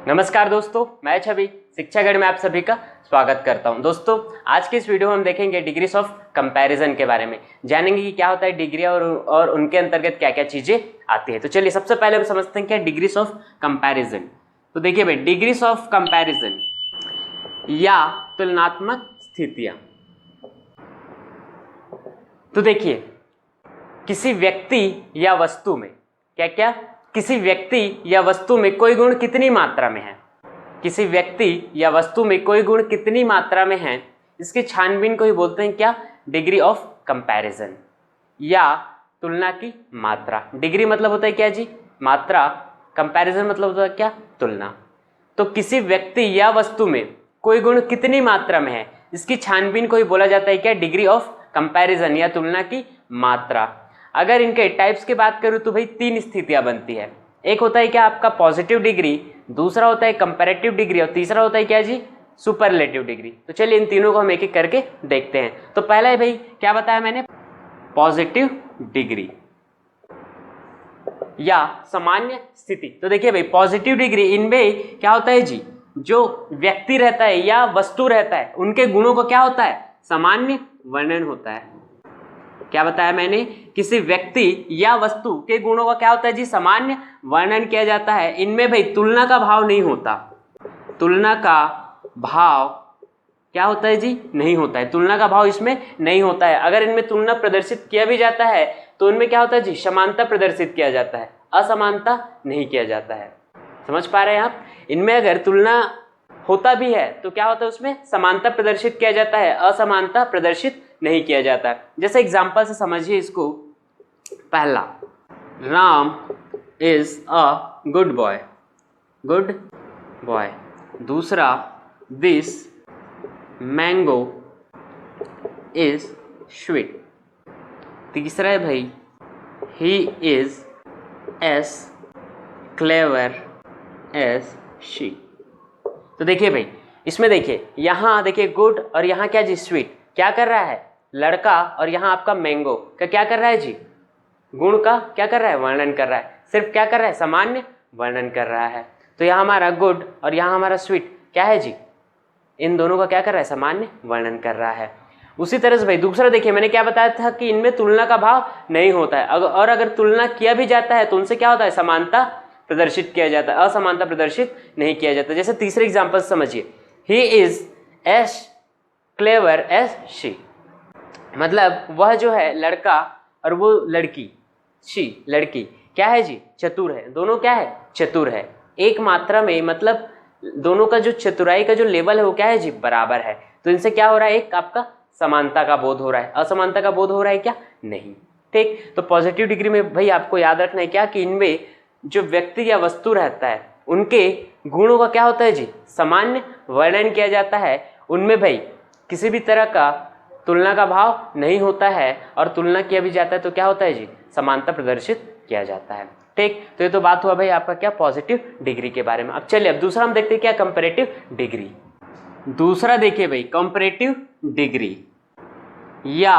नमस्कार दोस्तों, मैं छवि शिक्षागढ़ में आप सभी का स्वागत करता हूं। दोस्तों, आज के इस वीडियो में हम देखेंगे डिग्रीज ऑफ कंपैरिजन के बारे में, जानेंगे कि क्या होता है डिग्री और उनके अंतर्गत क्या क्या चीजें आती है। तो चलिए सबसे पहले हम समझते हैं क्या डिग्रीज ऑफ कंपैरिजन। तो देखिए भाई, डिग्रीज ऑफ कंपैरिजन या तुलनात्मक स्थितियां। तो देखिए, किसी व्यक्ति या वस्तु में किसी व्यक्ति या वस्तु में कोई गुण कितनी मात्रा में है, किसी व्यक्ति या वस्तु में कोई गुण कितनी मात्रा में है, इसकी छानबीन को ही बोलते हैं क्या, डिग्री ऑफ कंपैरिजन या तुलना की मात्रा। डिग्री मतलब होता है क्या जी, मात्रा। कंपैरिजन मतलब होता है क्या, तुलना। तो किसी व्यक्ति या वस्तु में कोई गुण कितनी मात्रा में है, इसकी छानबीन को ही बोला जाता है क्या, डिग्री ऑफ कंपैरिजन या तुलना की मात्रा। अगर इनके टाइप्स की बात करूं तो भाई 3 स्थितियां बनती है। एक होता है क्या आपका पॉजिटिव डिग्री, दूसरा होता है कंपैरेटिव डिग्री और तीसरा होता है क्या जी, सुपरलेटिव डिग्री। तो चलिए इन तीनों को हम एक एक करके देखते हैं। तो पहला है भाई, क्या बताया मैंने, पॉजिटिव डिग्री या सामान्य स्थिति। तो देखिए भाई, पॉजिटिव डिग्री, इनमें क्या होता है जी, जो व्यक्ति रहता है या वस्तु रहता है उनके गुणों को क्या होता है, सामान्य वर्णन होता है। क्या बताया मैंने, किसी व्यक्ति या वस्तु के गुणों का क्या होता है जी, सामान्य वर्णन किया जाता है। इनमें भाई तुलना का भाव नहीं होता, तुलना का भाव क्या होता है जी, नहीं होता है। तुलना का भाव इसमें नहीं होता है। अगर इनमें तुलना प्रदर्शित किया भी जाता है तो उनमें क्या होता है जी, समानता प्रदर्शित किया जाता है, असमानता नहीं किया जाता है। समझ पा रहे हैं आप। इनमें अगर तुलना होता भी है तो क्या होता है, उसमें समानता प्रदर्शित किया जाता है, असमानता प्रदर्शित नहीं किया जाता है। जैसे एग्जांपल से समझिए इसको। पहला, Ram is a good boy, good boy. दूसरा, दिस मैंगो इज स्वीट। तीसरा है भाई, he is as clever as she. तो देखिए भाई, इसमें देखिए, यहाँ देखिए गुड और यहाँ क्या जी, स्वीट। क्या कर रहा है लड़का, और यहाँ आपका मैंगो का क्या कर रहा है जी, गुण का क्या कर रहा है, वर्णन कर रहा है। सिर्फ क्या कर रहा है, सामान्य वर्णन कर रहा है। तो यहाँ हमारा गुड और यहाँ हमारा स्वीट क्या है जी, इन दोनों का क्या कर रहा है, सामान्य वर्णन कर रहा है। उसी तरह से भाई दूसरा देखिए, मैंने क्या बताया था कि इनमें तुलना का भाव नहीं होता है, और अगर तुलना किया भी जाता है तो उनसे क्या होता है, समानता प्रदर्शित किया जाता है, असमानता प्रदर्शित नहीं किया जाता। जैसे तीसरे एग्जाम्पल समझिए, he is as clever as she. मतलब वह जो है लड़का और वो लड़की, शी लड़की क्या है जी, चतुर है। दोनों क्या है, चतुर है। एक मात्रा में, मतलब दोनों का जो चतुराई का जो लेवल है वो क्या है जी, बराबर है। तो इनसे क्या हो रहा है, एक आपका समानता का बोध हो रहा है, असमानता का बोध हो रहा है क्या, नहीं। ठीक। तो पॉजिटिव डिग्री में भाई आपको याद रखना है क्या, कि इनमें जो व्यक्ति या वस्तु रहता है उनके गुणों का क्या होता है जी, सामान्य वर्णन किया जाता है। उनमें भाई किसी भी तरह का तुलना का भाव नहीं होता है, और तुलना किया भी जाता है तो क्या होता है जी, समानता प्रदर्शित किया जाता है। ठीक। तो ये तो बात हुआ भाई आपका क्या, पॉजिटिव डिग्री के बारे में। अब चलिए अब दूसरा हम देखते हैं क्या, कंपैरेटिव डिग्री। दूसरा देखिए भाई, कंपैरेटिव डिग्री या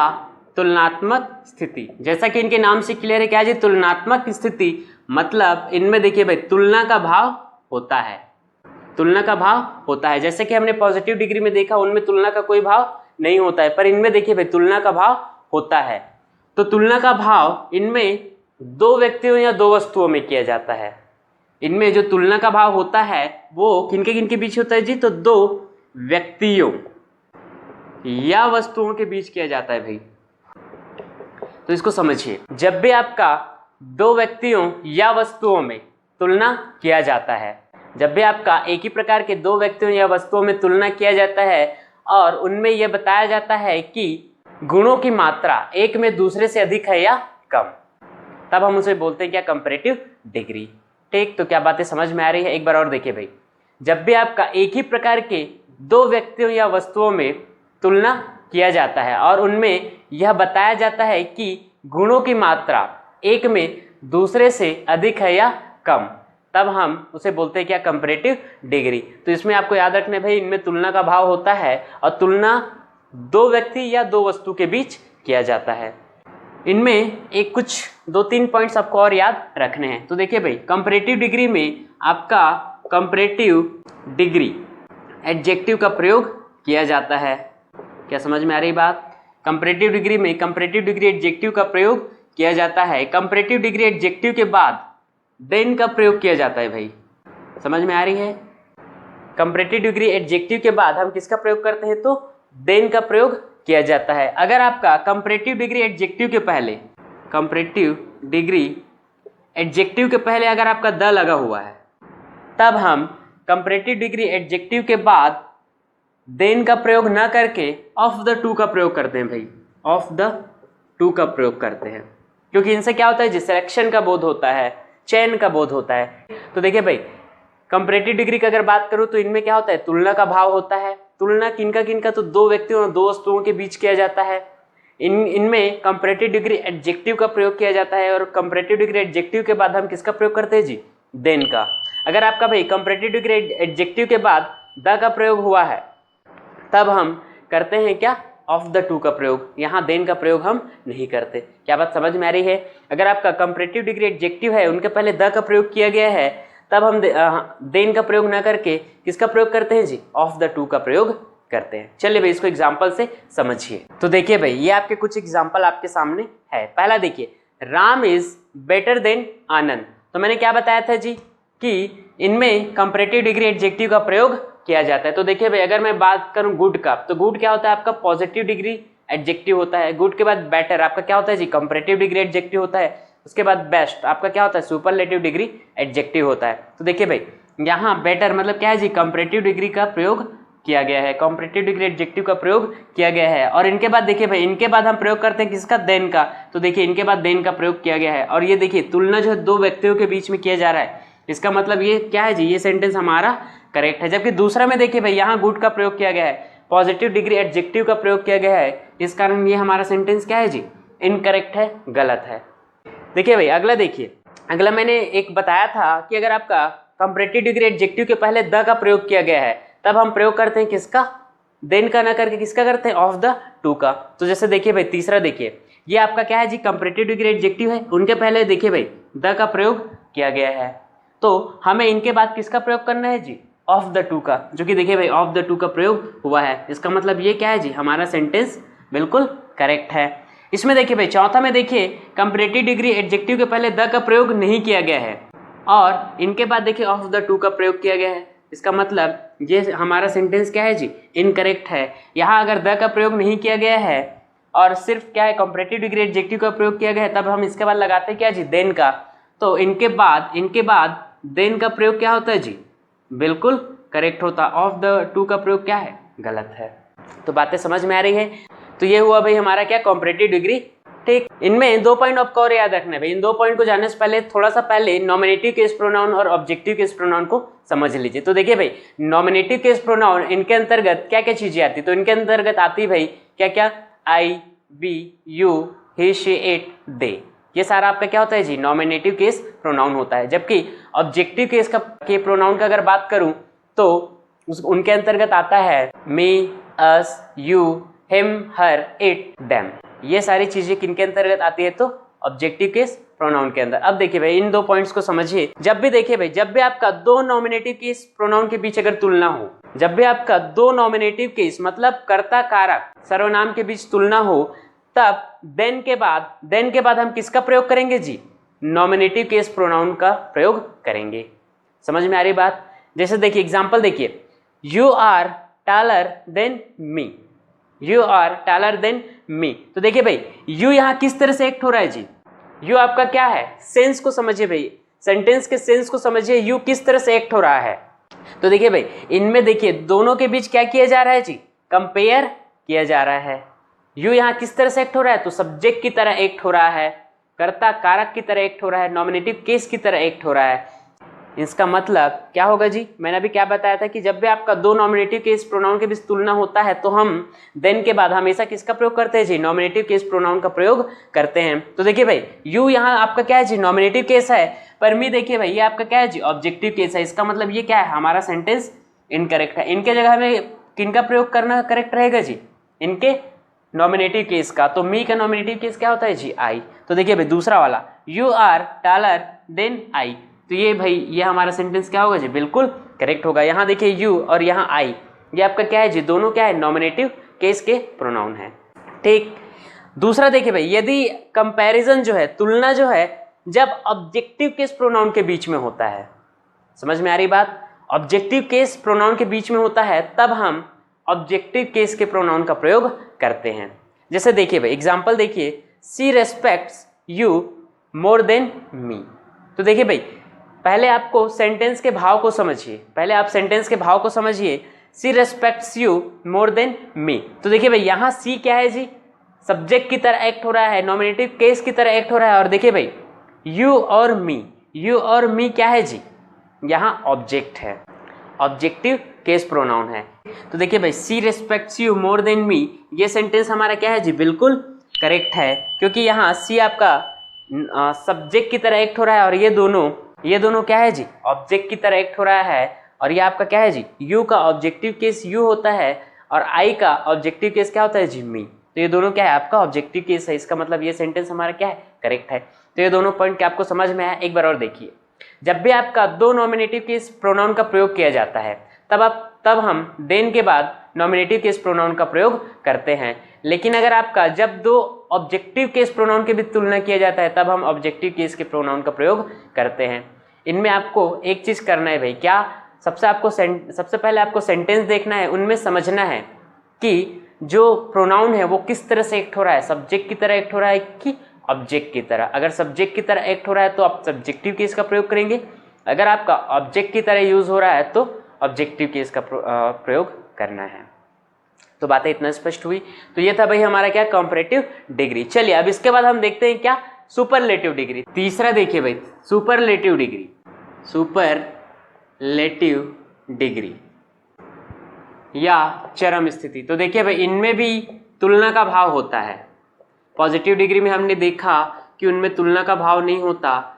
तुलनात्मक स्थिति। जैसा कि इनके नाम से क्लियर है क्या जी, तुलनात्मक स्थिति। मतलब इनमें देखिए भाई तुलना का भाव होता है, तुलना का भाव होता है। जैसे कि हमने पॉजिटिव डिग्री में देखा, उनमें तुलना का कोई भाव नहीं होता है, पर इनमें देखिए भाई तुलना का भाव होता है। तो तुलना का भाव इनमें दो व्यक्तियों या दो वस्तुओं में किया जाता है। इनमें जो तुलना का भाव होता है वो किनके किनके बीच होता है जी, तो दो व्यक्तियों या वस्तुओं के बीच किया जाता है भाई। तो इसको समझिए, जब भी आपका दो व्यक्तियों या वस्तुओं में तुलना किया जाता है, जब भी आपका एक ही प्रकार के दो व्यक्तियों या वस्तुओं में तुलना किया जाता है और उनमें यह बताया जाता है कि गुणों की मात्रा एक में दूसरे से अधिक है या कम, तब हम उसे बोलते हैं क्या, कंपैरेटिव डिग्री। ठीक। तो क्या बातें समझ में आ रही है, एक बार और देखिए भाई, जब भी आपका एक ही प्रकार के दो व्यक्तियों या वस्तुओं में तुलना किया जाता है और उनमें यह बताया जाता है कि गुणों की मात्रा एक में दूसरे से अधिक है या कम, तब हम उसे बोलते हैं क्या, कंपैरेटिव डिग्री। तो इसमें आपको याद रखना है भाई, इनमें तुलना का भाव होता है और तुलना दो व्यक्ति या दो वस्तु के बीच किया जाता है। इनमें एक कुछ 2-3 पॉइंट्स आपको और याद रखने हैं। तो देखिए भाई, कंपैरेटिव डिग्री में आपका कंपैरेटिव डिग्री एडजेक्टिव का प्रयोग किया जाता है। क्या समझ में आ रही बात? कंपैरेटिव डिग्री में कंपैरेटिव डिग्री एडजेक्टिव का प्रयोग किया जाता है। कंपैरेटिव डिग्री एडजेक्टिव के बाद देन का प्रयोग किया जाता है भाई, समझ में आ रही है? कंपैरेटिव डिग्री एडजेक्टिव के बाद हम किसका प्रयोग करते हैं? तो देन का प्रयोग किया जाता है। अगर आपका कंपैरेटिव डिग्री एडजेक्टिव के पहले, कंपैरेटिव डिग्री एडजेक्टिव के पहले अगर आपका द लगा हुआ है, तब हम कंपैरेटिव डिग्री एडजेक्टिव के बाद देन का प्रयोग ना करके ऑफ द टू का प्रयोग करते हैं भाई, ऑफ द टू का प्रयोग करते हैं, क्योंकि इनसे क्या होता है जी, सिलेक्शन का बोध होता है, चयन का बोध होता है। तो देखिए भाई, कंपैरेटिव डिग्री की अगर बात करूं तो इनमें क्या होता है, तुलना का भाव होता है। तुलना किनका किनका? तो दो व्यक्तियों और दो वस्तुओं के बीच किया जाता है। इनमें कंपैरेटिव डिग्री एडजेक्टिव का प्रयोग किया जाता है, और कंपैरेटिव डिग्री एडजेक्टिव के बाद हम किसका प्रयोग करते हैं जी? देन का। अगर आपका भाई कंपैरेटिव डिग्री एडजेक्टिव के बाद द का प्रयोग हुआ है, तब हम करते हैं क्या? ऑफ द टू का प्रयोग। यहाँ देन का प्रयोग हम नहीं करते। क्या बात समझ में आ रही है? अगर आपका कंपैरेटिव डिग्री एडजेक्टिव है, उनके पहले द का प्रयोग किया गया है, तब हम देन का प्रयोग ना करके किसका प्रयोग करते हैं जी? ऑफ द टू का प्रयोग करते हैं। चलिए भाई, इसको एग्जाम्पल से समझिए। तो देखिए भाई, ये आपके कुछ एग्जाम्पल आपके सामने है। पहला देखिए, राम इज बेटर देन आनंद। तो मैंने क्या बताया था जी कि इनमें कंपैरेटिव डिग्री एडजेक्टिव का प्रयोग किया जाता है। तो देखिए भाई, अगर मैं बात करूं गुड का, तो गुड क्या होता है आपका? पॉजिटिव डिग्री एडजेक्टिव होता है। गुड के बाद बेटर आपका क्या होता है जी? कंपैरेटिव डिग्री एडजेक्टिव होता है। उसके बाद बेस्ट आपका क्या होता है? सुपरलेटिव डिग्री एडजेक्टिव होता है। तो देखिए भाई, यहाँ बेटर मतलब क्या है जी? कंपैरेटिव डिग्री का प्रयोग किया गया है, कंपैरेटिव डिग्री एडजेक्टिव का प्रयोग किया गया है। और इनके बाद देखिए भाई, इनके बाद हम प्रयोग करते हैं किसका? देन का। तो देखिए, इनके बाद देन का प्रयोग किया गया है। और ये देखिए, तुलना जो है दो व्यक्तियों के बीच में किया जा रहा है, इसका मतलब ये क्या है जी? ये सेंटेंस हमारा करेक्ट है। जबकि दूसरा में देखिए भाई, यहाँ गुड का प्रयोग किया गया है, पॉजिटिव डिग्री एडजेक्टिव का प्रयोग किया गया है, इस कारण ये हमारा सेंटेंस क्या है जी? इनकरेक्ट है, गलत है। देखिए भाई, अगला देखिए, अगला मैंने एक बताया था कि अगर आपका कंपैरेटिव डिग्री एडजेक्टिव के पहले द का प्रयोग किया गया है, तब हम प्रयोग करते हैं किसका? देन का ना करके किसका करते हैं? ऑफ द टू का। तो जैसे देखिए भाई, तीसरा देखिए, ये आपका क्या है जी? कंपैरेटिव डिग्री एडजेक्टिव है, उनके पहले देखिए भाई द का प्रयोग किया गया है, तो हमें इनके बाद किसका प्रयोग करना है जी? ऑफ द टू का, जो कि देखिए भाई ऑफ द टू का प्रयोग हुआ है। इसका मतलब ये क्या है जी? हमारा सेंटेंस बिल्कुल करेक्ट है। इसमें देखिए भाई, चौथा में देखिए, कंपैरेटिव डिग्री एडजेक्टिव के पहले द का प्रयोग नहीं किया गया है, और इनके बाद देखिए ऑफ द टू का प्रयोग किया गया है। इसका मतलब ये हमारा सेंटेंस क्या है जी? इनकरेक्ट है। यहाँ अगर द का प्रयोग नहीं किया गया है और सिर्फ क्या है? कंपैरेटिव डिग्री एडजेक्टिव का प्रयोग किया गया है, तब हम इसके बाद लगाते हैं क्या जी? देन का। तो इनके बाद देन का प्रयोग क्या होता है जी? बिल्कुल करेक्ट होता। ऑफ द टू का प्रयोग क्या है? गलत है। तो बातें समझ में आ रही है? तो ये हुआ भाई हमारा क्या? Comparative degree. ठीक, इनमें 2 पॉइंट आपको और याद रखना है भाई। इन 2 पॉइंट को जानने से पहले थोड़ा सा पहले नॉमिनेटिव केस प्रोनाउन और ऑब्जेक्टिव केस प्रोनाउन को समझ लीजिए। तो देखिए भाई, नॉमिनेटिव केस प्रोनाउन, इनके अंतर्गत क्या क्या चीजें आती? तो इनके अंतर्गत आती भाई क्या क्या? I, we, you, he, she, it, they. ये सारा आपका क्या होता है जी? नॉमिनेटिव केस प्रोनाउन होता है। जबकि ऑब्जेक्टिव केस के प्रोनाउन का अगर बात करूं तो उनके अंतर्गत आता है me, us, you, him, her, it, them. ये सारी चीजें किनके अंतर्गत आती है? तो ऑब्जेक्टिव केस प्रोनाउन के अंदर। अब देखिए भाई, इन 2 पॉइंट्स को समझिए। जब भी देखिए भाई, जब भी आपका 2 नॉमिनेटिव केस प्रोनाउन के बीच अगर तुलना हो, जब भी आपका 2 नॉमिनेटिव केस मतलब कर्ता कारक सर्वनाम के बीच तुलना हो, तब देन के बाद हम किसका प्रयोग करेंगे जी? नॉमिनेटिव केस प्रोनाउन का प्रयोग करेंगे। समझ में आ रही बात? जैसे देखिए एग्जांपल देखिए, you are taller than me, you are taller than me. तो देखिए भाई, यू यहाँ किस तरह से एक्ट हो रहा है जी? यू आपका क्या है? सेंस को समझिए भाई, सेंटेंस के सेंस को समझिए, यू किस तरह से एक्ट हो रहा है। तो देखिए भाई, इनमें देखिए दोनों के बीच क्या किया जा रहा है जी? कंपेयर किया जा रहा है। यू यहाँ किस तरह से एक्ट हो रहा है? तो सब्जेक्ट की तरह एक्ट हो रहा है, कर्ता कारक की तरह एक्ट हो रहा है, नॉमिनेटिव केस की तरह एक्ट हो रहा है। इसका मतलब क्या होगा जी? मैंने अभी क्या बताया था कि जब भी आपका 2 नॉमिनेटिव केस प्रोनाउन के बीच तुलना होता है, तो हम देन के बाद हमेशा किसका प्रयोग करते हैं जी? नॉमिनेटिव केस प्रोनाउन का प्रयोग करते हैं। तो देखिए भाई, यू यहाँ आपका क्या है जी? नॉमिनेटिव केस है, पर मी देखिए भाई, ये आपका क्या है जी? ऑब्जेक्टिव केस है। इसका मतलब ये क्या है? हमारा सेंटेंस इनकरेक्ट है। इनके जगह हमें किनका प्रयोग करना करेक्ट रहेगा जी? इनके नॉमिनेटिव केस का। तो मी का नॉमिनेटिव केस क्या होता है जी? आई। तो देखिए भाई, दूसरा वाला, you are taller than I. तो ये भाई ये हमारा सेंटेंस क्या होगा जी, बिल्कुल करेक्ट होगा। यहाँ देखिए यू और यहाँ आई, ये आपका क्या है जी, दोनों क्या है, नॉमिनेटिव केस के प्रोनाउन है। ठीक, दूसरा देखिए भाई, यदि कंपैरिजन जो है, तुलना जो है, जब ऑब्जेक्टिव केस प्रोनाउन के बीच में होता है, समझ में आ रही बात, ऑब्जेक्टिव केस प्रोनाउन के बीच में होता है, तब हम ऑब्जेक्टिव केस के प्रोनाउन का प्रयोग करते हैं। जैसे देखिए भाई एग्जांपल देखिए, she respects you more than me. तो देखिए भाई पहले आपको सेंटेंस के भाव को समझिए, पहले आप सेंटेंस के भाव को समझिए। She respects you more than me, तो देखिए भाई यहाँ सी क्या है जी, सब्जेक्ट की तरह एक्ट हो रहा है, नॉमिनेटिव केस की तरह एक्ट हो रहा है। और देखिए भाई यू और मी, यू और मी क्या है जी, यहाँ ऑब्जेक्ट है, ऑब्जेक्टिव केस प्रोनाउन है। तो देखिए भाई she respects you more than me, ये सेंटेंस हमारा क्या है जी, बिल्कुल करेक्ट है, क्योंकि यहाँ सी आपका सब्जेक्ट की तरह एक्ट हो रहा है और ये दोनों क्या है जी, ऑब्जेक्ट की तरह एक्ट हो रहा है। और ये आपका क्या है जी, यू का ऑब्जेक्टिव केस यू होता है और आई का ऑब्जेक्टिव केस क्या होता है जी, मी। तो ये दोनों क्या है, आपका ऑब्जेक्टिव केस है, इसका मतलब ये सेंटेंस हमारा क्या है, करेक्ट है। तो ये दोनों पॉइंट क्या आपको समझ में आया, एक बार और देखिए। जब भी आपका दो नॉमिनेटिव केस प्रोनाउन का प्रयोग किया जाता है, तब हम देन के बाद नॉमिनेटिव केस प्रोनाउन का प्रयोग करते हैं। लेकिन अगर आपका जब दो ऑब्जेक्टिव केस प्रोनाउन के भी तुलना किया जाता है, तब हम ऑब्जेक्टिव केस के प्रोनाउन का प्रयोग करते हैं। इनमें आपको एक चीज करना है भाई, क्या, सबसे पहले आपको सेंटेंस देखना है, उनमें समझना है कि जो प्रोनाउन है वो किस तरह से एक्ट हो रहा है, सब्जेक्ट की तरह एक्ट हो रहा है कि ऑब्जेक्ट की तरह। अगर सब्जेक्ट की तरह एक्ट हो रहा है तो आप सब्जेक्टिव केस का प्रयोग करेंगे, अगर आपका ऑब्जेक्ट की तरह यूज हो रहा है तो ऑब्जेक्टिव केस का प्रयोग करना है। तो बातें इतना स्पष्ट हुई। तो ये था भाई हमारा क्या, कंपैरेटिव डिग्री। चलिए अब इसके बाद हम देखते हैं क्या, सुपरलेटिव डिग्री। तीसरा देखिए भाई सुपरलेटिव डिग्री, सुपरलेटिव डिग्री या चरम स्थिति। तो देखिए भाई इनमें भी तुलना का भाव होता है। पॉजिटिव डिग्री में हमने देखा कि उनमें तुलना का भाव नहीं होता,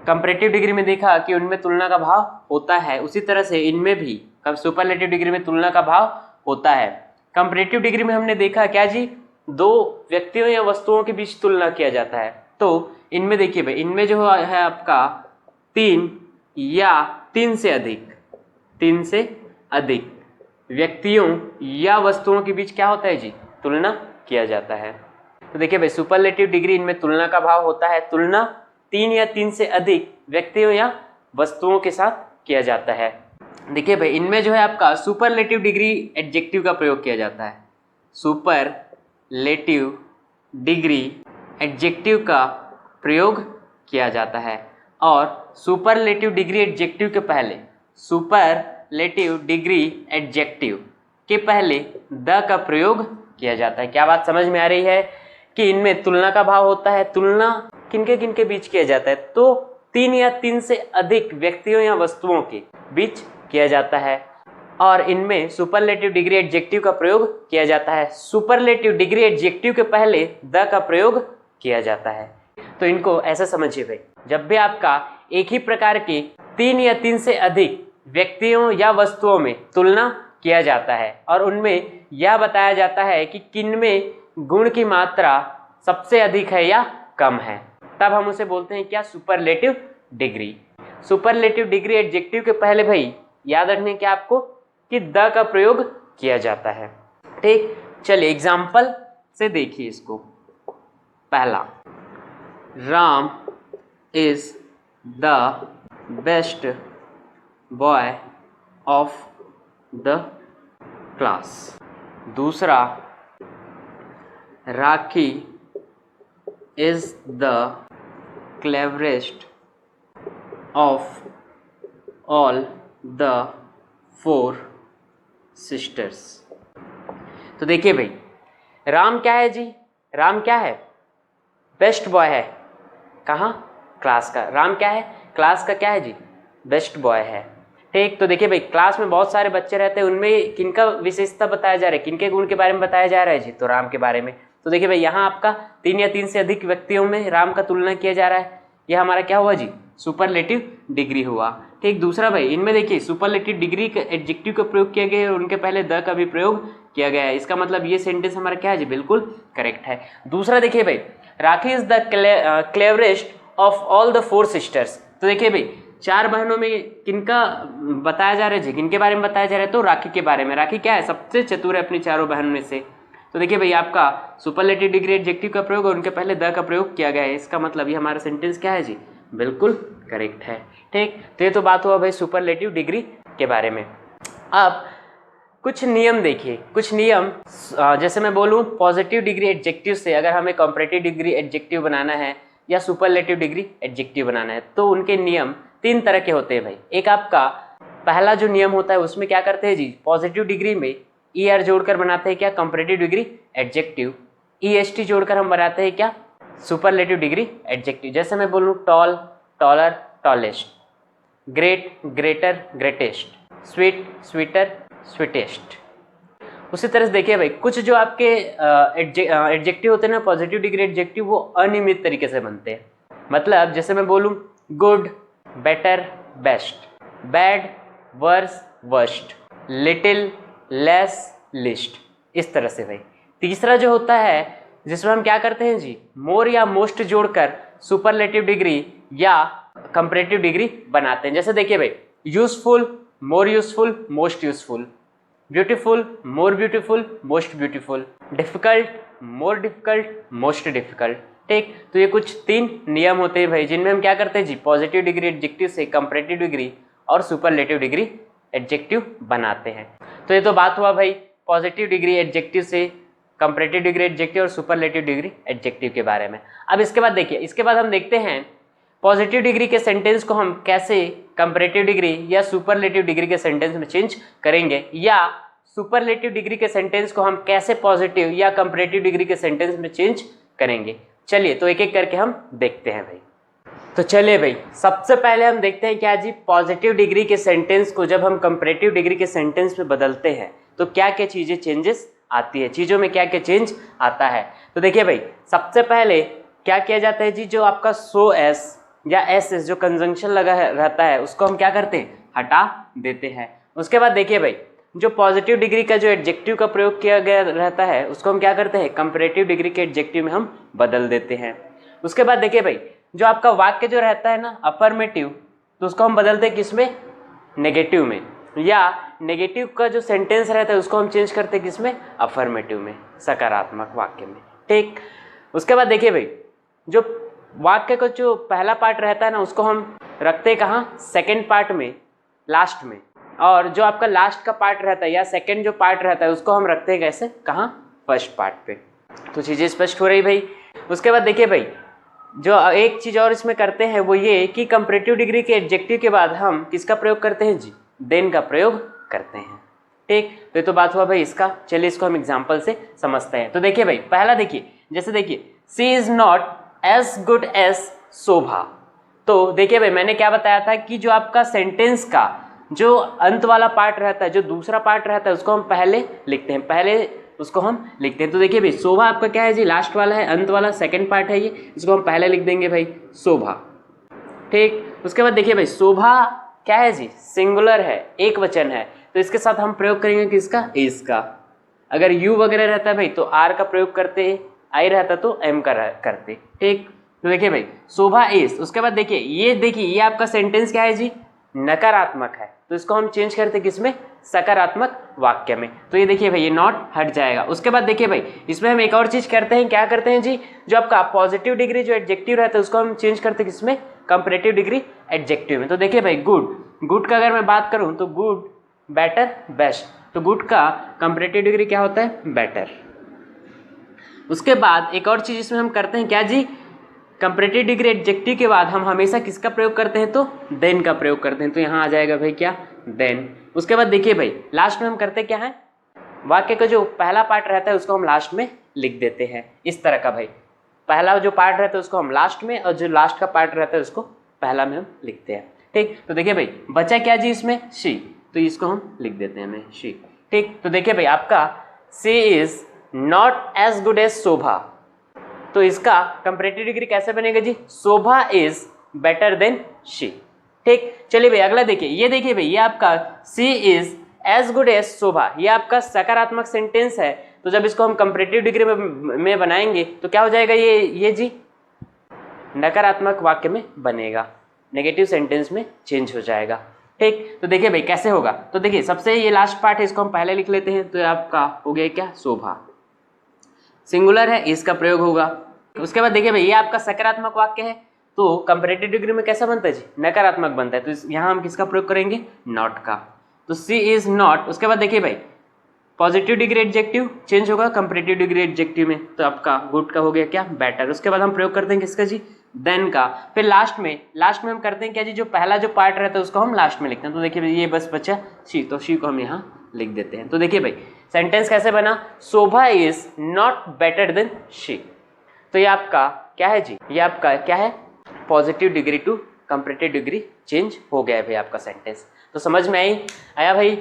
कंपैरेटिव डिग्री में देखा कि उनमें तुलना का भाव होता है, उसी तरह से इनमें भी सुपरलेटिव डिग्री में तुलना का भाव होता है। कंपैरेटिव डिग्री में हमने देखा क्या जी, दो व्यक्तियों या वस्तुओं के बीच तुलना किया जाता है। तो इनमें देखिए भाई, इनमें जो है आपका तीन या तीन से अधिक व्यक्तियों या वस्तुओं के बीच क्या होता है जी, तुलना किया जाता है। तो देखिए भाई सुपरलेटिव डिग्री, इनमें तुलना का भाव होता है, तुलना तीन या तीन से अधिक व्यक्तियों या वस्तुओं के साथ किया जाता है। देखिए भाई इनमें जो है आपका सुपरलेटिव डिग्री एडजेक्टिव का प्रयोग किया जाता है, सुपरलेटिव डिग्री एडजेक्टिव का प्रयोग किया जाता है। और सुपरलेटिव डिग्री एडजेक्टिव के पहले, सुपरलेटिव डिग्री एडजेक्टिव के पहले द का प्रयोग किया जाता है। क्या बात समझ में आ रही है कि इनमें तुलना का भाव होता है, तुलना किनके किनके बीच किया जाता है, तो तीन या तीन से अधिक व्यक्तियों या वस्तुओं के बीच किया जाता है। और इनमें सुपरलेटिव डिग्री एडजेक्टिव का प्रयोग किया जाता है, सुपरलेटिव डिग्री एडजेक्टिव के पहले द का प्रयोग किया जाता है। तो इनको ऐसा समझिए भाई, जब भी आपका एक ही प्रकार के तीन या तीन से अधिक व्यक्तियों या वस्तुओं में तुलना किया जाता है और उनमें यह बताया जाता है कि किनमें गुण की मात्रा सबसे अधिक है या कम है, तब हम उसे बोलते हैं क्या, superlative degree. Superlative degree adjective के पहले भाई याद रखने के आपको कि द का प्रयोग किया जाता है। ठीक, चलिए एग्जाम्पल से देखिए इसको। पहला, Ram is the best boy of the class. दूसरा, Rakhi is the cleverest of all the 4 sisters. तो देखिए भाई राम क्या है जी, राम क्या है, बेस्ट बॉय है। कहाँ, क्लास का। राम क्या है, क्लास का क्या है जी, बेस्ट बॉय है। ठीक, तो देखिए भाई क्लास में बहुत सारे बच्चे रहते हैं, उनमें किनका विशेषता बताया जा रहा है, किनके गुण के बारे में बताया जा रहा है जी, तो राम के बारे में। तो देखिए भाई यहाँ आपका तीन या तीन से अधिक व्यक्तियों में राम का तुलना किया जा रहा है, यह हमारा क्या हुआ जी, सुपरलेटिव डिग्री हुआ। ठीक, दूसरा भाई इनमें देखिए सुपरलेटिव डिग्री का एडजेक्टिव का प्रयोग किया गया है और उनके पहले द का भी प्रयोग किया गया है, इसका मतलब ये सेंटेंस हमारा क्या है जी, बिल्कुल करेक्ट है। दूसरा देखिए भाई, Rakhi is the cleverest of all the 4 sisters. तो देखिए भाई 4 बहनों में किनका बताया जा रहा है जी, किनके बारे में बताया जा रहा है? तो राखी के बारे में। राखी क्या है? सबसे चतुर है अपनी चारों बहनों में से। तो देखिए भाई आपका सुपरलेटिव डिग्री एडजेक्टिव का प्रयोग और उनके पहले द का प्रयोग किया गया है। इसका मतलब ये हमारा सेंटेंस क्या है जी? बिल्कुल करेक्ट है। ठीक, तो ये तो बात हुआ भाई सुपरलेटिव डिग्री के बारे में। अब कुछ नियम देखिए, कुछ नियम, जैसे मैं बोलूँ पॉजिटिव डिग्री एडजेक्टिव से अगर हमें कंपैरेटिव डिग्री एडजेक्टिव बनाना है या सुपरलेटिव डिग्री एडजेक्टिव बनाना है तो उनके नियम 3 तरह के होते हैं भाई। एक आपका पहला जो नियम होता है उसमें क्या करते हैं जी, पॉजिटिव डिग्री में ER जोड़कर बनाते हैं क्या? Comparative degree adjective. EST जोड़कर हम बनाते हैं क्या? Superlative degree adjective. जैसे मैं बोलूँ tall, taller, tallest, great, greater, greatest, sweet, sweeter, sweetest. उसी तरह से देखिए भाई कुछ जो आपके एडजेक्टिव होते हैं ना पॉजिटिव डिग्री एडजेक्टिव, वो अनियमित तरीके से बनते हैं। मतलब जैसे मैं बोलूँ good, better, best, bad, worse, worst, little, less, least, इस तरह से भाई। तीसरा जो होता है जिसमें हम क्या करते हैं जी, मोर या मोस्ट जोड़कर सुपरलेटिव डिग्री या कंपैरेटिव डिग्री बनाते हैं। जैसे देखिए भाई useful, more useful, most useful, beautiful, more beautiful, most beautiful, difficult, more difficult, most difficult. ठीक, तो ये कुछ 3 नियम होते हैं भाई जिनमें हम क्या करते हैं जी, पॉजिटिव डिग्री एडजेक्टिव से कंपैरेटिव डिग्री और सुपरलेटिव डिग्री एडजेक्टिव बनाते हैं। तो ये तो बात हुआ भाई पॉजिटिव डिग्री एडजेक्टिव से कंपैरेटिव डिग्री एडजेक्टिव और सुपरलेटिव डिग्री एडजेक्टिव के बारे में। अब इसके बाद देखिए, इसके बाद हम देखते हैं पॉजिटिव डिग्री के सेंटेंस को हम कैसे कंपैरेटिव डिग्री या सुपरलेटिव डिग्री के सेंटेंस में चेंज करेंगे, या सुपरलेटिव डिग्री के सेंटेंस को हम कैसे पॉजिटिव या कंपैरेटिव डिग्री के सेंटेंस में चेंज करेंगे। चलिए तो एक एक करके हम देखते हैं भाई। तो चलिए भाई सबसे पहले हम देखते हैं क्या जी, पॉजिटिव डिग्री के सेंटेंस को जब हम कंपैरेटिव डिग्री के सेंटेंस में बदलते हैं तो क्या क्या चीज़ें चेंजेस आती है, चीज़ों में क्या क्या चेंज आता है। तो देखिए भाई सबसे पहले क्या किया जाता है जी, जो आपका सो एस या एस एस जो कंजंक्शन लगा रहता है उसको हम क्या करते हैं, हटा देते हैं। उसके बाद देखिए भाई जो पॉजिटिव डिग्री का जो एडजेक्टिव का प्रयोग किया गया रहता है उसको हम क्या करते हैं, कंपैरेटिव डिग्री के एडजेक्टिव में हम बदल देते हैं। उसके बाद देखिए भाई जो आपका वाक्य जो रहता है ना अफर्मेटिव, तो उसको हम बदलते हैं किसमें, नेगेटिव में, या नेगेटिव का जो सेंटेंस रहता है उसको हम चेंज करते हैं किसमें, अफर्मेटिव में, सकारात्मक वाक्य में। ठीक, उसके बाद देखिए भाई जो वाक्य का जो पहला पार्ट रहता है ना उसको हम रखते हैं कहाँ, सेकेंड पार्ट में, लास्ट में, और जो आपका लास्ट का पार्ट रहता है या सेकेंड जो पार्ट रहता है उसको हम रखते हैं कैसे, कहाँ, फर्स्ट पार्ट पे। तो चीज़ें स्पष्ट हो रही भाई। उसके बाद देखिए भाई जो एक चीज़ और इसमें करते हैं वो ये कि कंपैरेटिव डिग्री के एडजेक्टिव के बाद हम किसका प्रयोग करते हैं जी, देन का प्रयोग करते हैं। ठीक, तो ये तो बात हुआ भाई इसका। चलिए इसको हम एग्जाम्पल से समझते हैं। तो देखिए भाई पहला देखिए, जैसे देखिए she is not as good as Shobha. तो देखिए भाई मैंने क्या बताया था कि जो आपका सेंटेंस का जो अंत वाला पार्ट रहता है, जो दूसरा पार्ट रहता है उसको हम पहले लिखते हैं, पहले उसको हम लिखते हैं। तो देखिए भाई शोभा आपका क्या है जी, लास्ट वाला है, अंत वाला सेकंड पार्ट है ये, इसको हम पहले लिख देंगे भाई शोभा। ठीक, उसके बाद देखिए भाई शोभा क्या है जी, सिंगुलर है, एक वचन है, तो इसके साथ हम प्रयोग करेंगे किसका, इज का। अगर यू वगैरह रहता है भाई तो आर का प्रयोग करते, आई रहता तो एम का करते। ठीक, तो देखिए भाई शोभा इज। उसके बाद देखिए ये आपका सेंटेंस क्या है जी, नकारात्मक है, तो इसको हम चेंज करते किसमें, सकारात्मक वाक्य में। तो ये देखिए भाई ये नॉट हट जाएगा। उसके बाद देखिए भाई इसमें हम एक और चीज करते हैं, क्या करते हैं जी, जो आपका पॉजिटिव डिग्री जो एडजेक्टिव रहता है उसको हम चेंज करते किसमें, कंपैरेटिव डिग्री एडजेक्टिव में। तो देखिए भाई गुड का अगर मैं बात करूं तो गुड, बेटर, बेस्ट, तो गुड का कंपैरेटिव डिग्री क्या होता है, बेटर। उसके बाद एक और चीज इसमें हम करते हैं क्या जी, कंपैरेटिव डिग्री एडजेक्टिव के बाद हम हमेशा किसका प्रयोग करते हैं, तो देन का प्रयोग करते हैं। तो यहाँ आ जाएगा भाई क्या, देन। उसके बाद देखिए भाई लास्ट में हम करते क्या है, वाक्य का जो पहला पार्ट रहता है उसको हम लास्ट में लिख देते हैं। इस तरह का भाई पहला जो पार्ट रहता है उसको हम लास्ट में, और जो लास्ट का पार्ट रहता है उसको पहला में हम लिखते हैं। ठीक, तो देखिए भाई बचा क्या जी इसमें, शी, तो इसको हम लिख देते हैं मैं शी। ठीक, तो देखिए भाई आपका she is not as good as Shobha, तो इसका कंपैरेटिव डिग्री कैसे बनेगा जी, Shobha is better than she. ठीक, चलिए भाई अगला देखिए, ये देखिए भाई ये आपका she is as good as शोभा, ये आपका सकारात्मक सेंटेंस है, तो जब इसको हम कंपैरेटिव डिग्री में बनाएंगे तो क्या हो जाएगा, ये जी नकारात्मक वाक्य में बनेगा। नेगेटिव सेंटेंस में चेंज हो जाएगा। ठीक, तो देखिए भाई कैसे होगा। तो देखिए सबसे ये लास्ट पार्ट है, इसको हम पहले लिख लेते हैं। तो आपका हो गया क्या, शोभा, सिंगुलर है, इसका प्रयोग होगा। उसके बाद देखिए भाई ये आपका सकारात्मक वाक्य है, तो कंपैरेटिव डिग्री में कैसा बनता है जी, नकारात्मक बनता है। तो यहाँ हम किसका प्रयोग करेंगे, नॉट का। तो सी इज नॉट। उसके बाद देखिए भाई पॉजिटिव डिग्री एडजेक्टिव चेंज होगा कंपैरेटिव डिग्री एडजेक्टिव में, तो आपका गुड का हो गया क्या, बेटर। उसके बाद हम प्रयोग करते हैं किसका जी, देन का। फिर लास्ट में हम करते हैं क्या जी, जो पहला जो पार्ट रहता है उसको हम लास्ट में लिखते हैं। तो देखिए भाई ये बस बचा शी, तो शी को हम यहाँ लिख देते हैं। तो देखिए भाई सेंटेंस कैसे बना, Shobha is not better than she. तो ये आपका क्या है जी, ये आपका क्या है, positive degree to comparative degree change हो गया है भाई आपका सेंटेंस। तो समझ में आया भाई,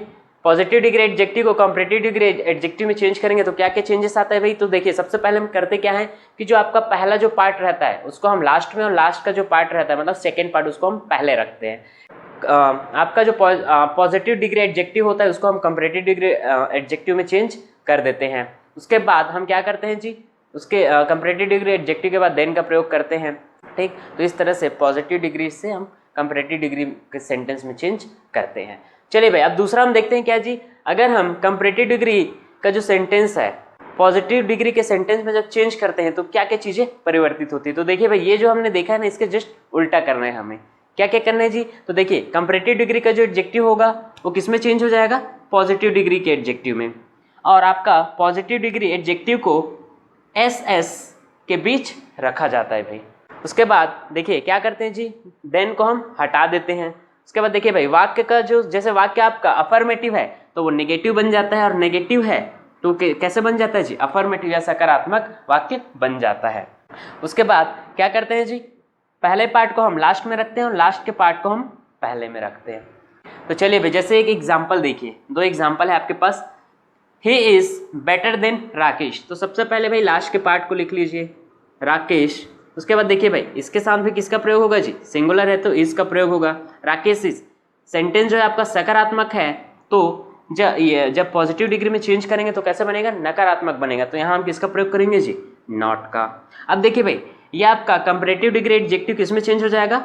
पॉजिटिव डिग्री एडजेक्टिव को कंपैरेटिव डिग्री एडजेक्टिव में चेंज करेंगे तो क्या क्या चेंजेस आता है भाई। तो देखिए सबसे पहले हम करते क्या है कि जो आपका पहला जो पार्ट रहता है उसको हम लास्ट में, और लास्ट का जो पार्ट रहता है मतलब सेकेंड पार्ट उसको हम पहले रखते हैं। आपका जो पॉजिटिव डिग्री एडजेक्टिव होता है उसको हम कंपैरेटिव डिग्री एडजेक्टिव में चेंज कर देते हैं। उसके बाद हम क्या करते हैं जी, उसके कंपैरेटिव डिग्री एडजेक्टिव के बाद देन का प्रयोग करते हैं। ठीक, तो इस तरह से पॉजिटिव डिग्री से हम कंपैरेटिव डिग्री के सेंटेंस में चेंज करते हैं। चलिए भाई अब दूसरा हम देखते हैं क्या जी, अगर हम कंपैरेटिव डिग्री का जो सेंटेंस है पॉजिटिव डिग्री के सेंटेंस में जब चेंज करते हैं तो क्या क्या चीजें परिवर्तित होती है। तो देखिए भाई ये जो हमने देखा है ना, इसके जस्ट उल्टा करना है हमें। क्या क्या करना है जी, तो देखिए कंपैरेटिव डिग्री का जो एडजेक्टिव होगा वो किस में चेंज हो जाएगा, पॉजिटिव डिग्री के एडजेक्टिव में। और आपका पॉजिटिव डिग्री एडजेक्टिव को एस के बीच रखा जाता है भाई। उसके बाद देखिए क्या करते हैं जी, देन को हम हटा देते हैं। उसके बाद देखिए भाई वाक्य का जो, जैसे वाक्य आपका अफर्मेटिव है तो वो नेगेटिव बन जाता है, और नेगेटिव है तो कैसे बन जाता है जी, अफर्मेटिव या सकारात्मक वाक्य बन जाता है। उसके बाद क्या करते हैं जी, पहले पार्ट को हम लास्ट में रखते हैं और लास्ट के पार्ट को हम पहले में रखते हैं। तो चलिए भाई जैसे एक एग्जाम्पल देखिए, दो एग्जाम्पल है आपके पास। He is better than Rakesh, तो सबसे पहले भाई लास्ट के पार्ट को लिख लीजिए, राकेश। उसके बाद देखिए भाई इसके साथ भी किसका प्रयोग होगा जी, सिंगुलर है तो इसका प्रयोग होगा, राकेश इज। सेंटेंस जो है आपका सकारात्मक है तो जब पॉजिटिव डिग्री में चेंज करेंगे तो कैसे बनेगा, नकारात्मक बनेगा। तो यहाँ हम किसका प्रयोग करेंगे जी, नॉट का। अब देखिए भाई ये आपका कंपैरेटिव डिग्री एडजेक्टिव किस में चेंज हो जाएगा,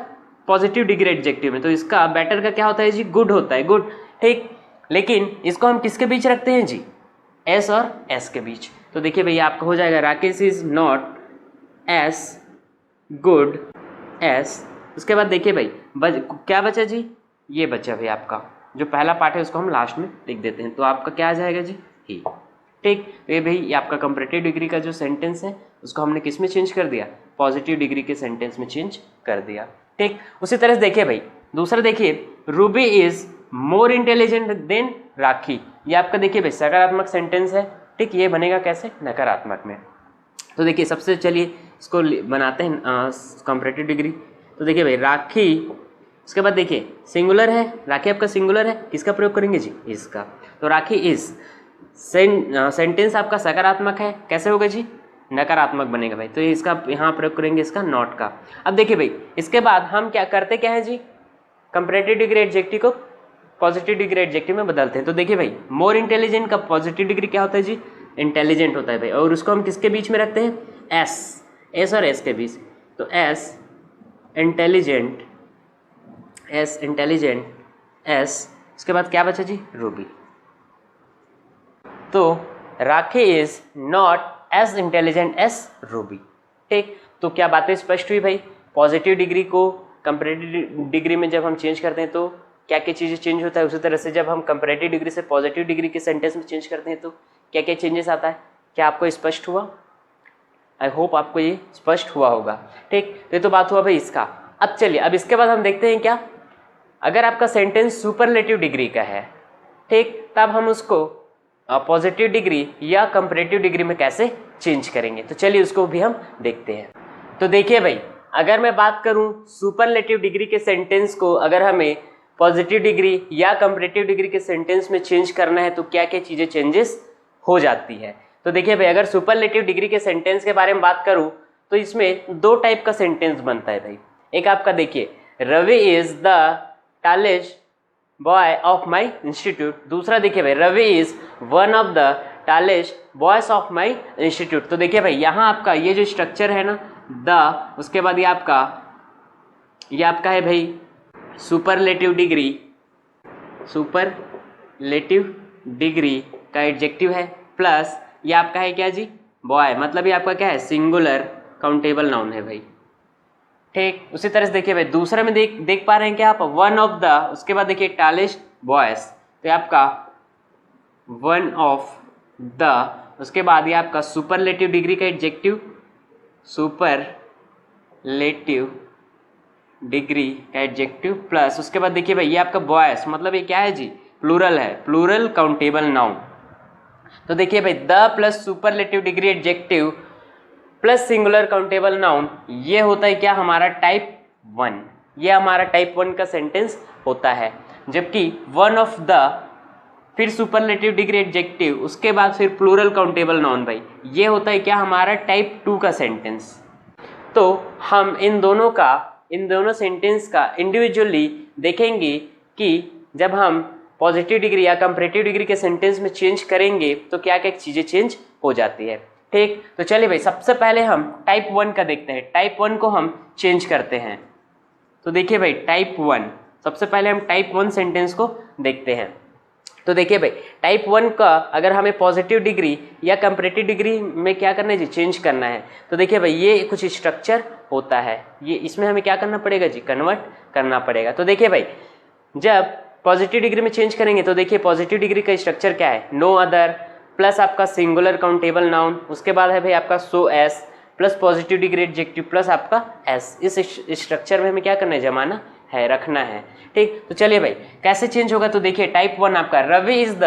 पॉजिटिव डिग्री एडजेक्टिव में। तो इसका बेटर का क्या होता है जी, गुड होता है, गुड। ठीक, लेकिन इसको हम किसके बीच रखते हैं जी, एस और एस के बीच। तो देखिए भाई आपका हो जाएगा Rakesh is not S good S. उसके बाद देखिए भाई क्या बचा जी, ये बचा भाई आपका जो पहला पार्ट है उसको हम लास्ट में लिख देते हैं। तो आपका क्या आ जाएगा जी, ही। ठीक, तो ये भाई ये आपका कंपैरेटिव डिग्री का जो सेंटेंस है उसको हमने किस में चेंज कर दिया, पॉजिटिव डिग्री के सेंटेंस में चेंज कर दिया। ठीक, उसी तरह से देखिए भाई दूसरा देखिए, Ruby is more intelligent than Rakhi. ये आपका देखिए भाई सकारात्मक सेंटेंस है। ठीक, ये बनेगा कैसे, नकारात्मक में। तो देखिए सबसे चलिए इसको बनाते हैं कंपैरेटिव डिग्री। तो देखिए भाई राखी, उसके बाद देखिए सिंगुलर है, राखी आपका सिंगुलर है, किसका प्रयोग करेंगे जी, इसका। तो राखी इज सेंटेंस आपका सकारात्मक है, कैसे होगा जी, नकारात्मक बनेगा भाई। तो इसका यहाँ प्रयोग करेंगे इसका नॉट का। अब देखिए भाई इसके बाद हम क्या करते क्या है जी, कंपैरेटिव डिग्री एडजेक्टिव को पॉजिटिव डिग्री एडजेक्टिव में बदलते हैं। तो देखिए भाई मोर इंटेलिजेंट का पॉजिटिव डिग्री क्या होता है जी, इंटेलिजेंट होता है भाई, और उसको हम किसके बीच में रखते हैं, एस और एस के बीच। तो as intelligent, as intelligent, as. उसके बाद क्या बचा जी, रूबी। तो Rakhi is not as intelligent as Ruby. ठीक, तो क्या बातें स्पष्ट हुई भाई, पॉजिटिव डिग्री को कंपैरेटिव डिग्री में जब हम चेंज करते हैं तो क्या क्या चीज़ें चेंज होता है, उसी तरह से जब हम कंपैरेटिव डिग्री से पॉजिटिव डिग्री के सेंटेंस में चेंज करते हैं तो क्या क्या चेंजेस आता है। क्या आपको स्पष्ट हुआ, आई होप आपको ये स्पष्ट हुआ होगा। ठीक, तो ये तो बात हुआ भाई इसका। अब चलिए अब इसके बाद हम देखते हैं क्या, अगर आपका सेंटेंस सुपरलेटिव डिग्री का है, ठीक, तब हम उसको पॉजिटिव डिग्री या कंपैरेटिव डिग्री में कैसे चेंज करेंगे। तो चलिए उसको भी हम देखते हैं। तो देखिए भाई अगर मैं बात करूं सुपरलेटिव डिग्री के सेंटेंस को अगर हमें पॉजिटिव डिग्री या कंपैरेटिव डिग्री के सेंटेंस में चेंज करना है तो क्या क्या चीज़ें चेंजेस हो जाती है। तो देखिए भाई अगर सुपरलेटिव डिग्री के सेंटेंस के बारे में बात करूं तो इसमें दो टाइप का सेंटेंस बनता है भाई। एक आपका देखिए, Ravi is the tallest boy of my institute. दूसरा देखिए भाई, Ravi is one of the tallest boys of my institute. तो देखिए भाई यहाँ आपका ये जो स्ट्रक्चर है ना, द, उसके बाद ये आपका ये आपका है भाई सुपरलेटिव डिग्री, सुपरलेटिव डिग्री का एडजेक्टिव है, प्लस ये आपका है क्या जी, बॉय, मतलब ये आपका क्या है, सिंगुलर काउंटेबल नाउन है भाई। ठीक, उसी तरह से देखिए भाई दूसरा में देख पा रहे हैं क्या आप, वन ऑफ द, उसके बाद देखिए टालेस्ट बॉयज, तो ये आपका वन ऑफ द, उसके बाद ये आपका सुपरलेटिव डिग्री का एडजेक्टिव, सुपरलेटिव डिग्री का एडजेक्टिव, प्लस उसके बाद देखिए भाई ये आपका बॉयज, मतलब ये क्या है जी, प्लूरल है, प्लूरल काउंटेबल नाउन। तो देखिए भाई the plus superlative degree adjective plus singular countable noun, ये होता है क्या, हमारा टाइप 1, ये हमारा टाइप 1 का सेंटेंस होता है। जबकि वन ऑफ द, फिर सुपरलेटिव डिग्री एडजेक्टिव, उसके बाद फिर प्लूरल काउंटेबल नाउन भाई, ये होता है क्या, हमारा टाइप 2 का सेंटेंस। तो हम इन दोनों सेंटेंस का इंडिविजुअली देखेंगे कि जब हम पॉजिटिव डिग्री या कंपैरेटिव डिग्री के सेंटेंस में चेंज करेंगे तो क्या क्या चीज़ें चेंज हो जाती है। ठीक, तो चलिए भाई सबसे पहले हम टाइप 1 का देखते हैं, टाइप 1 को हम चेंज करते हैं। तो देखिए भाई टाइप 1, सबसे पहले हम टाइप 1 सेंटेंस को देखते हैं। तो देखिए भाई टाइप 1 का अगर हमें पॉजिटिव डिग्री या कंपैरेटिव डिग्री में क्या करना है जी, चेंज करना है। तो देखिए भाई ये कुछ स्ट्रक्चर होता है, ये इसमें हमें क्या करना पड़ेगा जी, कन्वर्ट करना पड़ेगा। तो देखिए भाई जब पॉजिटिव डिग्री में चेंज करेंगे तो देखिए पॉजिटिव डिग्री का स्ट्रक्चर क्या है, नो अदर प्लस आपका सिंगुलर काउंटेबल नाउन, उसके बाद है भाई आपका so as plus positive degree adjective plus आपका एस। इस स्ट्रक्चर में हमें क्या करना है, जमाना है, रखना है। ठीक, तो चलिए भाई कैसे चेंज होगा। तो देखिए टाइप 1 आपका Ravi is the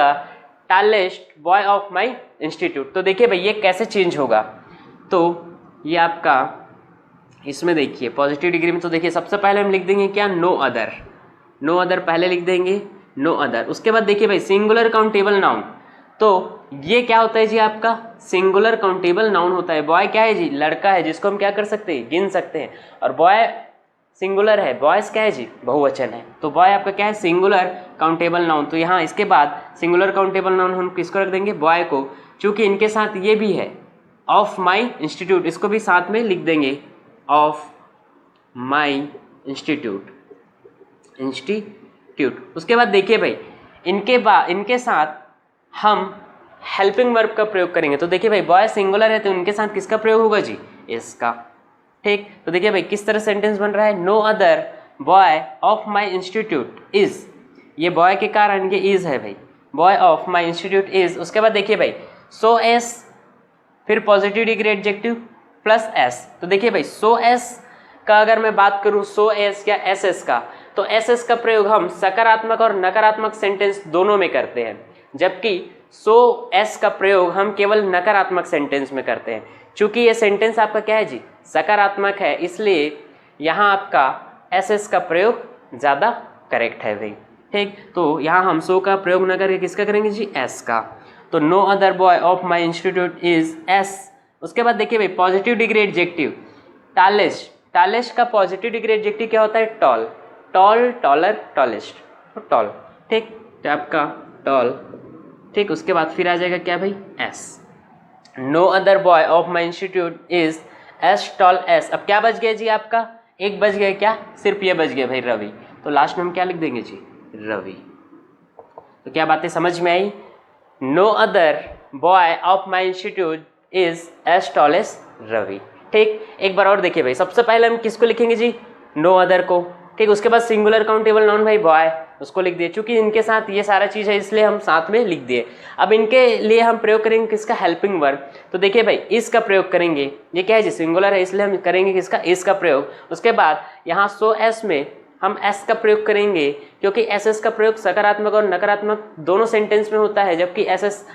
tallest boy of my institute. तो देखिए भाई ये कैसे चेंज होगा, तो ये आपका इसमें देखिए पॉजिटिव डिग्री में, तो देखिए सबसे पहले हम लिख देंगे क्या, नो अदर, नो अदर पहले लिख देंगे, नो अदर। उसके बाद देखिए भाई सिंगुलर काउंटेबल नाउन, तो ये क्या होता है जी, आपका सिंगुलर काउंटेबल नाउन होता है। बॉय क्या है जी, लड़का है जिसको हम क्या कर सकते हैं, गिन सकते हैं, और बॉय सिंगुलर है, बॉयज क्या है जी, बहुवचन है, तो बॉय आपका क्या है, सिंगुलर काउंटेबल नाउन। तो यहाँ इसके बाद सिंगुलर काउंटेबल नाउन हम किसको रख देंगे, बॉय को, चूंकि इनके साथ ये भी है ऑफ माई इंस्टीट्यूट, इसको भी साथ में लिख देंगे, ऑफ माई इंस्टीट्यूट, इंस्टीट्यूट। उसके बाद देखिए भाई इनके साथ हम हेल्पिंग वर्ब का प्रयोग करेंगे। तो देखिए भाई बॉय सिंगुलर है तो इनके साथ किसका प्रयोग होगा जी, इसका। ठीक, तो देखिए भाई किस तरह सेंटेंस बन रहा है, no other boy of my institute is, ये बॉय के कारण ये इज है भाई, boy of my institute is. उसके बाद देखिए भाई सो एस, फिर positive degree adjective plus as. तो देखिए भाई सो एस का अगर मैं बात करूं, सो एस या एस एस का, तो एस एस का प्रयोग हम सकारात्मक और नकारात्मक सेंटेंस दोनों में करते हैं, जबकि सो एस का प्रयोग हम केवल नकारात्मक सेंटेंस में करते हैं। चूंकि ये सेंटेंस आपका क्या है जी, सकारात्मक है, इसलिए यहाँ आपका एस एस का प्रयोग ज़्यादा करेक्ट है भाई। ठीक, तो यहाँ हम सो का प्रयोग न करके किसका करेंगे जी, एस का। तो no other boy of my institute is as. उसके बाद देखिए भाई positive degree adjective tallest, tallest का पॉजिटिव डिग्री एडजेक्टिव क्या होता है, टॉल, टॉल, टॉलर, टॉलेस्ट, तो टॉल। ठीक, तो आपका टॉल। ठीक, उसके बाद फिर आ जाएगा क्या भाई, as. No other boy of my institute is as tall as. अब क्या बच गया जी, आपका एक बच गया, क्या, सिर्फ ये बच गया भाई, रवि। तो लास्ट में हम क्या लिख देंगे जी, रवि। तो क्या बातें समझ में आई, no other boy of my institute is as tall as Ravi. ठीक, एक बार और देखिए भाई, सबसे पहले हम किसको लिखेंगे जी, नो अदर को। ठीक, उसके बाद सिंगुलर काउंटेबल नाउन भाई बॉय, उसको लिख दिए, चूंकि इनके साथ ये सारा चीज़ है इसलिए हम साथ में लिख दिए। अब इनके लिए हम प्रयोग करेंगे किसका, हेल्पिंग वर्ब। तो देखिए भाई इस का प्रयोग करेंगे, ये क्या है जी, सिंगुलर है, इसलिए हम करेंगे किसका, इस का प्रयोग। उसके बाद यहाँ सो एस में हम एस का प्रयोग करेंगे, क्योंकि एस एस का प्रयोग सकारात्मक और नकारात्मक दोनों सेंटेंस में होता है, जबकि एस एस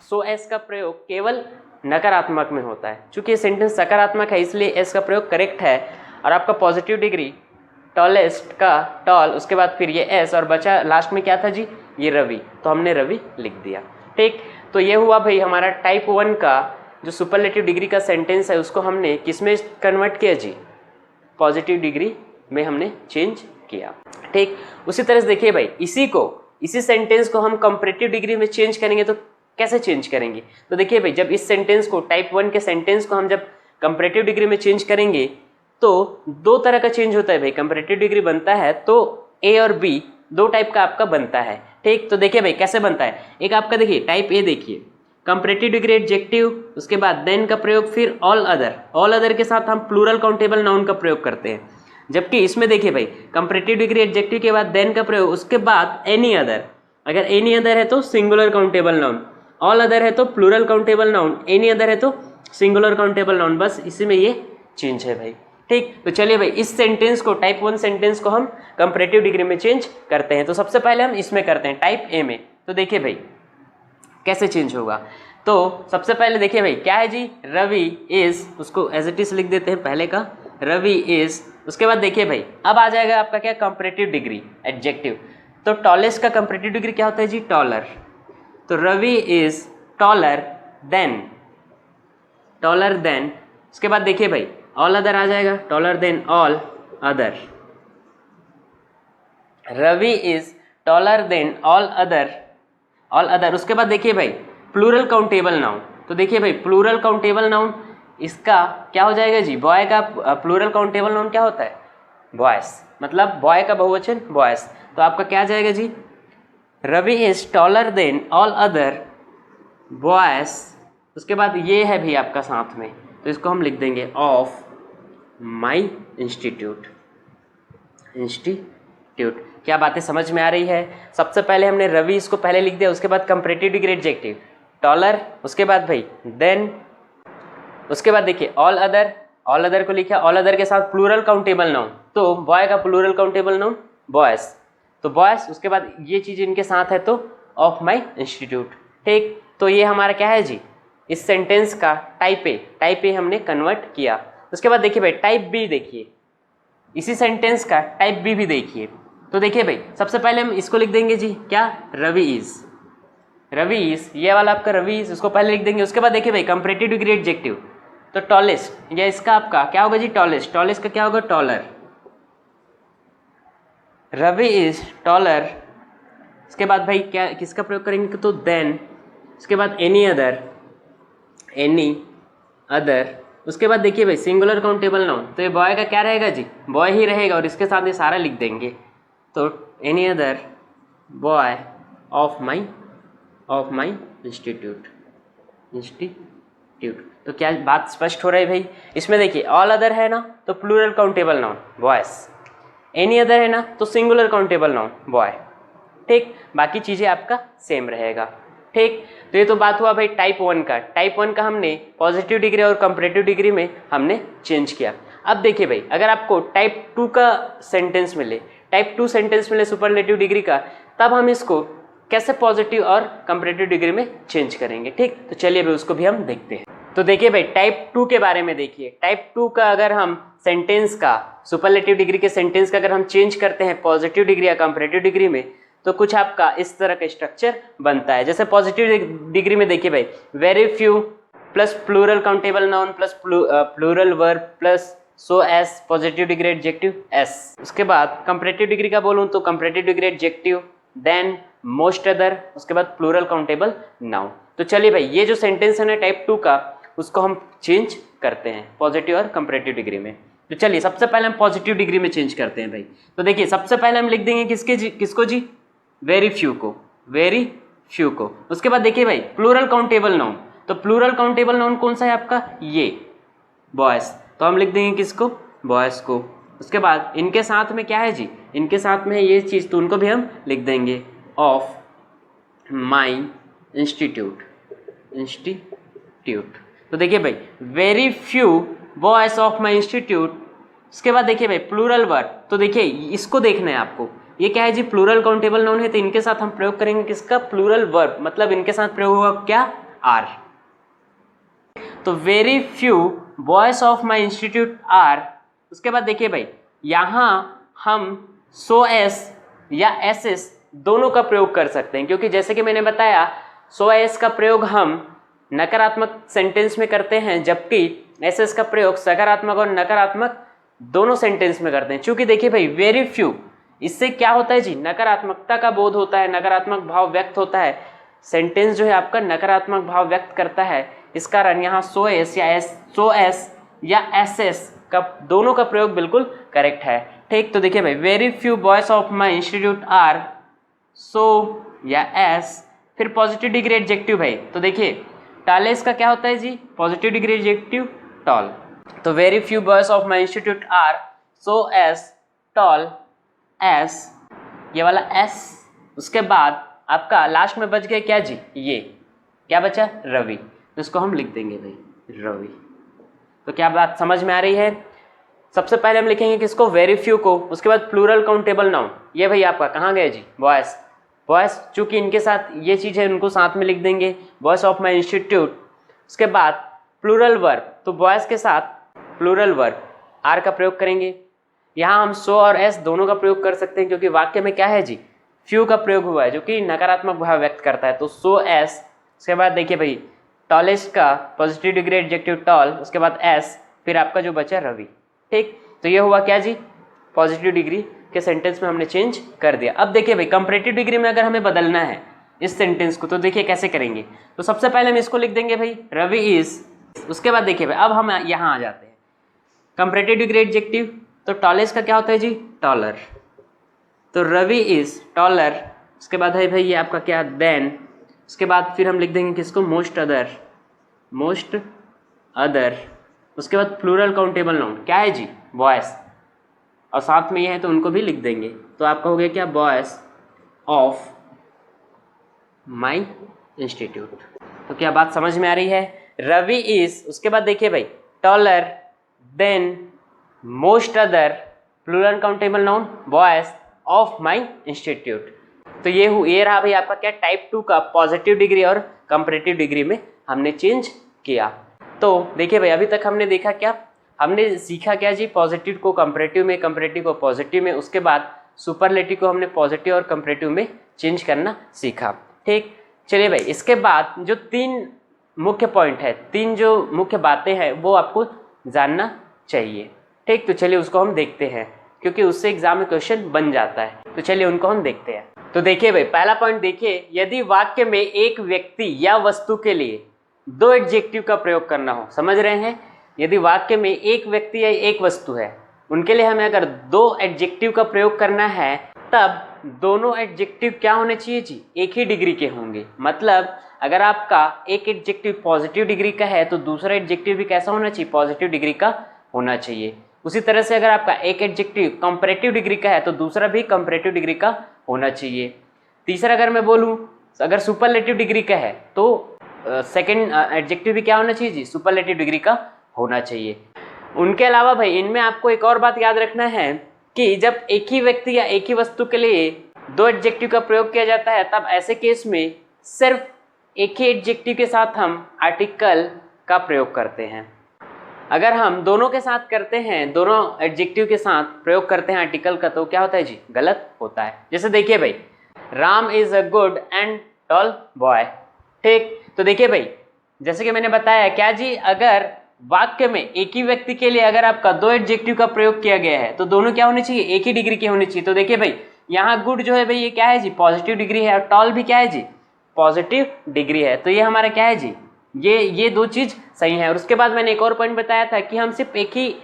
सो एस का प्रयोग केवल नकारात्मक में होता है। चूंकि ये सेंटेंस सकारात्मक है इसलिए एस का प्रयोग करेक्ट है। और आपका पॉजिटिव डिग्री टॉलेस्ट का टॉल, उसके बाद फिर ये एस, और बचा लास्ट में क्या था जी, ये रवि, तो हमने रवि लिख दिया। ठीक, तो ये हुआ भाई हमारा टाइप 1 का जो सुपरलेटिव डिग्री का सेंटेंस है उसको हमने किस में कन्वर्ट किया जी, पॉजिटिव डिग्री में हमने चेंज किया। ठीक, उसी तरह से देखिए भाई इसी सेंटेंस को हम कंपैरेटिव डिग्री में चेंज करेंगे तो कैसे चेंज करेंगे। तो देखिए भाई जब इस सेंटेंस को टाइप 1 के सेंटेंस को हम जब कंपैरेटिव डिग्री में चेंज करेंगे तो दो तरह का चेंज होता है भाई, कंपैरेटिव डिग्री बनता है तो ए और बी दो टाइप का आपका बनता है। ठीक, तो देखिए भाई कैसे बनता है। एक आपका देखिए टाइप ए, देखिए कंपैरेटिव डिग्री एडजेक्टिव, उसके बाद देन का प्रयोग, फिर ऑल अदर। ऑल अदर के साथ हम प्लूरल काउंटेबल नाउन का प्रयोग करते हैं, जबकि इसमें देखिए भाई कंपैरेटिव डिग्री एडजेक्टिव के बाद देन का प्रयोग, उसके बाद एनी अदर। अगर एनी अदर है तो singular countable noun, all other है तो plural countable noun, any other है तो सिंगुलर काउंटेबल नाउन। बस इसी में ये चेंज है भाई। ठीक, तो चलिए भाई इस सेंटेंस को, टाइप 1 सेंटेंस को हम कंपैरेटिव डिग्री में चेंज करते हैं। तो सबसे पहले हम इसमें करते हैं टाइप ए में। तो देखिए भाई कैसे चेंज होगा। तो सबसे पहले देखिए भाई क्या है जी, रवि इज, उसको एज इट इज लिख देते हैं पहले का, रवि इज। उसके बाद देखिए भाई अब आ जाएगा आपका क्या, कंपैरेटिव डिग्री एडजेक्टिव। तो टॉलेस्ट का कंपैरेटिव डिग्री क्या होता है जी, टॉलर। तो Ravi is taller than, taller than. उसके बाद देखिए भाई ऑल अदर आ जाएगा, taller than all other. Ravi is taller than all other, all other. उसके बाद देखिए भाई प्लूरल काउंटेबल नाउन। तो देखिए भाई प्लूरल काउंटेबल नाउन इसका क्या हो जाएगा जी, बॉय का प्लूरल काउंटेबल नाउन क्या होता है, बॉयस, मतलब बॉय का बहुवचन बॉयस। तो आपका क्या आ जाएगा जी, Ravi is taller than all other boys. उसके बाद ये है भी आपका साथ में, तो इसको हम लिख देंगे ऑफ माई इंस्टीट्यूट, इंस्टीट्यूट। क्या बातें समझ में आ रही है। सबसे पहले हमने रवि इसको पहले लिख दिया, उसके बाद कंपैरेटिव डिग्री एडजेक्टिव टॉलर, उसके बाद भाई देन, उसके बाद देखिए ऑल अदर, ऑल अदर को लिखा, ऑल अदर के साथ प्लूरल काउंटेबल नाउन, तो बॉय का प्लूरल काउंटेबल नाउन बॉयस, तो बॉयस। उसके बाद ये चीज़ इनके साथ है तो ऑफ माई इंस्टीट्यूट। ठीक, तो ये हमारा क्या है जी, इस सेंटेंस का टाइप ए हमने कन्वर्ट किया। उसके बाद देखिए भाई टाइप बी, देखिए इसी सेंटेंस का टाइप बी भी देखिए। तो देखिए भाई सबसे पहले हम इसको लिख देंगे जी क्या, रवि इज, रवि इज, ये वाला आपका रवि इज, उसको पहले लिख देंगे। उसके बाद देखिए भाई कंपैरेटिव डिग्री एडजेक्टिव, तो टॉलेस्ट, या इसका आपका क्या होगा जी, टॉलेस्ट, टॉलेस्ट का क्या होगा, टॉलर। Ravi is taller. इसके बाद भाई क्या, किसका प्रयोग करेंगे, तो देन। उसके बाद एनी अदर, एनी अदर। उसके बाद देखिए भाई सिंगुलर काउंटेबल नाउन, तो ये बॉय का क्या रहेगा जी, बॉय ही रहेगा, और इसके साथ ये सारा लिख देंगे। तो any other boy of my institute, institute. तो क्या बात स्पष्ट हो रही है भाई। इसमें देखिए ऑल अदर है ना तो plural countable noun boys, any other है ना तो सिंगुलर काउंटेबल नाउन बॉय। ठीक, बाकी चीज़ें आपका सेम रहेगा। ठीक, तो ये तो बात हुआ भाई टाइप 1 का। टाइप 1 का हमने पॉजिटिव डिग्री और कंपैरेटिव डिग्री में हमने चेंज किया। अब देखिए भाई अगर आपको टाइप 2 का सेंटेंस मिले, टाइप 2 सेंटेंस मिले सुपरलेटिव डिग्री का, तब हम इसको कैसे पॉजिटिव और कंपैरेटिव डिग्री में चेंज करेंगे। ठीक, तो चलिए भाई उसको भी हम देखते हैं। तो देखिए भाई टाइप 2 के बारे में देखिए, टाइप 2 का अगर हम सेंटेंस का, सुपरलेटिव डिग्री के सेंटेंस का अगर हम चेंज करते हैं पॉजिटिव डिग्री या कंपैरेटिव डिग्री में, तो कुछ आपका इस तरह का स्ट्रक्चर बनता है। जैसे पॉजिटिव डिग्री में देखिए भाई very few plus plural countable noun plus plural verb plus so as, positive degree adjective as. उसके बाद कंपैरेटिव डिग्री का बोलूँ तो comparative degree adjective than most other, उसके बाद प्लूरल काउंटेबल नाउन। तो चलिए भाई ये जो सेंटेंस है ना टाइप 2 का, उसको हम चेंज करते हैं पॉजिटिव और कंपैरेटिव डिग्री में। तो चलिए सबसे पहले हम पॉजिटिव डिग्री में चेंज करते हैं भाई। तो देखिए सबसे पहले हम लिख देंगे किसको जी, वेरी फ्यू को, वेरी फ्यू को। उसके बाद देखिए भाई प्लूरल काउंटेबल नाउन, तो प्लूरल काउंटेबल नाउन कौन सा है आपका, ये बॉयज, तो हम लिख देंगे किसको, बॉयज को। उसके बाद इनके साथ में क्या है जी, इनके साथ में ये चीज़, तो उनको भी हम लिख देंगे ऑफ माई इंस्टीट्यूट, इंस्टीट्यूट। तो देखिए भाई very few boys of my institute. उसके बाद देखिए भाई प्लूरल वर्ब, तो देखिए इसको देखना है आपको, ये क्या है जी, प्लूरल काउंटेबल नाउन है, तो इनके साथ हम प्रयोग करेंगे किसका, प्लूरल वर्ब, मतलब इनके साथ प्रयोग होगा क्या, आर। तो very few boys of my institute are. उसके बाद देखिए भाई यहाँ हम सो एस या एस एस दोनों का प्रयोग कर सकते हैं, क्योंकि जैसे कि मैंने बताया सो एस का प्रयोग हम नकारात्मक सेंटेंस में करते हैं, जबकि एस एस का प्रयोग सकारात्मक और नकारात्मक दोनों सेंटेंस में करते हैं। क्योंकि देखिए भाई वेरी फ्यू, इससे क्या होता है जी, नकारात्मकता का बोध होता है, नकारात्मक भाव व्यक्त होता है, सेंटेंस जो है आपका नकारात्मक भाव व्यक्त करता है। इस कारण यहाँ सो एस या एस एस का दोनों का प्रयोग बिल्कुल करेक्ट है। ठीक, तो देखिए भाई, very few boys of my institute are so या एस, फिर पॉजिटिव डिग्री एडजेक्टिव भाई, तो देखिए टॉलेस्ट का क्या होता है जी, पॉजिटिव डिग्री एडजेक्टिव टॉल। तो very few boys of my institute are so as tall as, ये वाला एस, उसके बाद आपका लास्ट में बच गया क्या जी, ये क्या बचा, रवि, तो इसको हम लिख देंगे भाई रवि। तो क्या बात समझ में आ रही है? सबसे पहले हम लिखेंगे किसको, वेरी फ्यू को, उसके बाद प्लूरल काउंटेबल नाउन, ये भाई आपका कहाँ गया जी, बॉयस, बॉयस चूंकि इनके साथ ये चीज़ है उनको साथ में लिख देंगे, बॉयस ऑफ माई इंस्टीट्यूट। उसके बाद प्लूरल वर्ब, तो बॉयस के साथ प्लूरल वर्ब आर का प्रयोग करेंगे। यहाँ हम सो और एस दोनों का प्रयोग कर सकते हैं क्योंकि वाक्य में क्या है जी, फ्यू का प्रयोग हुआ है जो कि नकारात्मक भाव व्यक्त करता है, तो सो एस। उसके बाद देखिए भाई टॉलेस्ट का पॉजिटिव डिग्री एडजेक्टिव टॉल, उसके बाद एस, फिर आपका जो बचा रवि। ठीक, तो ये हुआ क्या जी, पॉजिटिव डिग्री के सेंटेंस में हमने चेंज कर दिया। अब देखिए भाई कंपैरेटिव डिग्री में अगर हमें बदलना है इस सेंटेंस को, तो देखिए कैसे करेंगे। तो सबसे पहले हम इसको लिख देंगे भाई रवि इज, उसके बाद देखिए भाई अब हम यहाँ आ जाते हैं कंपैरेटिव डिग्री एडजेक्टिव, तो टॉलेस्ट का क्या होता है जी, टॉलर, तो रवि इज टॉलर। उसके बाद है भाई ये आपका क्या, देन, उसके बाद फिर हम लिख देंगे किसको, मोस्ट अदर, मोस्ट अदर। उसके बाद प्लूरल काउंटेबल नाउन क्या है जी, बॉयस, और साथ में ये है तो उनको भी लिख देंगे, तो आपका हो गया क्या, बॉयस ऑफ माई इंस्टीट्यूट। तो क्या बात समझ में आ रही है, रवि इज, उसके बाद देखिए भाई taller, than most other, plural countable noun boys of my institute. तो ये रहा भाई आपका क्या, टाइप 2 का पॉजिटिव डिग्री और कंपैरेटिव डिग्री में हमने चेंज किया। तो देखिए भाई अभी तक हमने देखा क्या, हमने सीखा क्या जी, पॉजिटिव को कंपैरेटिव में, कंपैरेटिव को पॉजिटिव में, उसके बाद सुपरलेटिव को हमने पॉजिटिव और कंपैरेटिव में चेंज करना सीखा। ठीक, चलिए भाई इसके बाद जो 3 मुख्य पॉइंट है, 3 जो मुख्य बातें हैं वो आपको जानना चाहिए। ठीक, तो चलिए उसको हम देखते हैं क्योंकि उससे एग्जाम में क्वेश्चन बन जाता है, तो चलिए उनको हम देखते हैं। तो देखिए भाई पहला पॉइंट देखिए, यदि वाक्य में एक व्यक्ति या वस्तु के लिए 2 एडजेक्टिव का प्रयोग करना हो, समझ रहे हैं, यदि वाक्य में एक व्यक्ति या एक वस्तु है उनके लिए हमें अगर 2 एडजेक्टिव का प्रयोग करना है, तब दोनों एडजेक्टिव क्या होने चाहिए जी, एक ही डिग्री के होंगे। मतलब अगर आपका एक एडजेक्टिव पॉजिटिव डिग्री का है तो दूसरा एडजेक्टिव भी कैसा होना चाहिए, पॉजिटिव डिग्री का होना चाहिए। उसी तरह से अगर आपका एक एडजेक्टिव कंपैरेटिव डिग्री का है तो दूसरा भी कंपैरेटिव डिग्री का होना चाहिए। तीसरा अगर मैं बोलूँ, अगर सुपरलेटिव डिग्री का है तो सेकंड एडजेक्टिव भी क्या होना चाहिए जी, सुपरलेटिव डिग्री का होना चाहिए। उनके अलावा भाई इनमें आपको एक और बात याद रखना है कि जब एक ही व्यक्ति या एक ही वस्तु के लिए 2 एडजेक्टिव का प्रयोग किया जाता है, तब ऐसे केस में सिर्फ एक ही एडजेक्टिव के साथ हम आर्टिकल का प्रयोग करते हैं। अगर हम दोनों के साथ करते हैं, दोनों एडजेक्टिव के साथ प्रयोग करते हैं आर्टिकल का, तो क्या होता है जी, गलत होता है। जैसे देखिए भाई Ram is a good and tall boy. ठीक, तो देखिए भाई जैसे कि मैंने बताया क्या जी, अगर वाक्य में एक ही व्यक्ति के लिए अगर आपका 2 एडजेक्टिव का प्रयोग किया गया है तो दोनों क्या होने चाहिए, एक ही डिग्री के होने चाहिए। तो देखिए भाई यहाँ गुड जो है भाई ये क्या है जी, पॉजिटिव डिग्री है, और टॉल भी क्या है जी, पॉजिटिव डिग्री है। तो ये हमारा क्या है जी, ये 2 चीज सही है। और उसके बाद मैंने एक और पॉइंट बताया था कि हम सिर्फ एक ही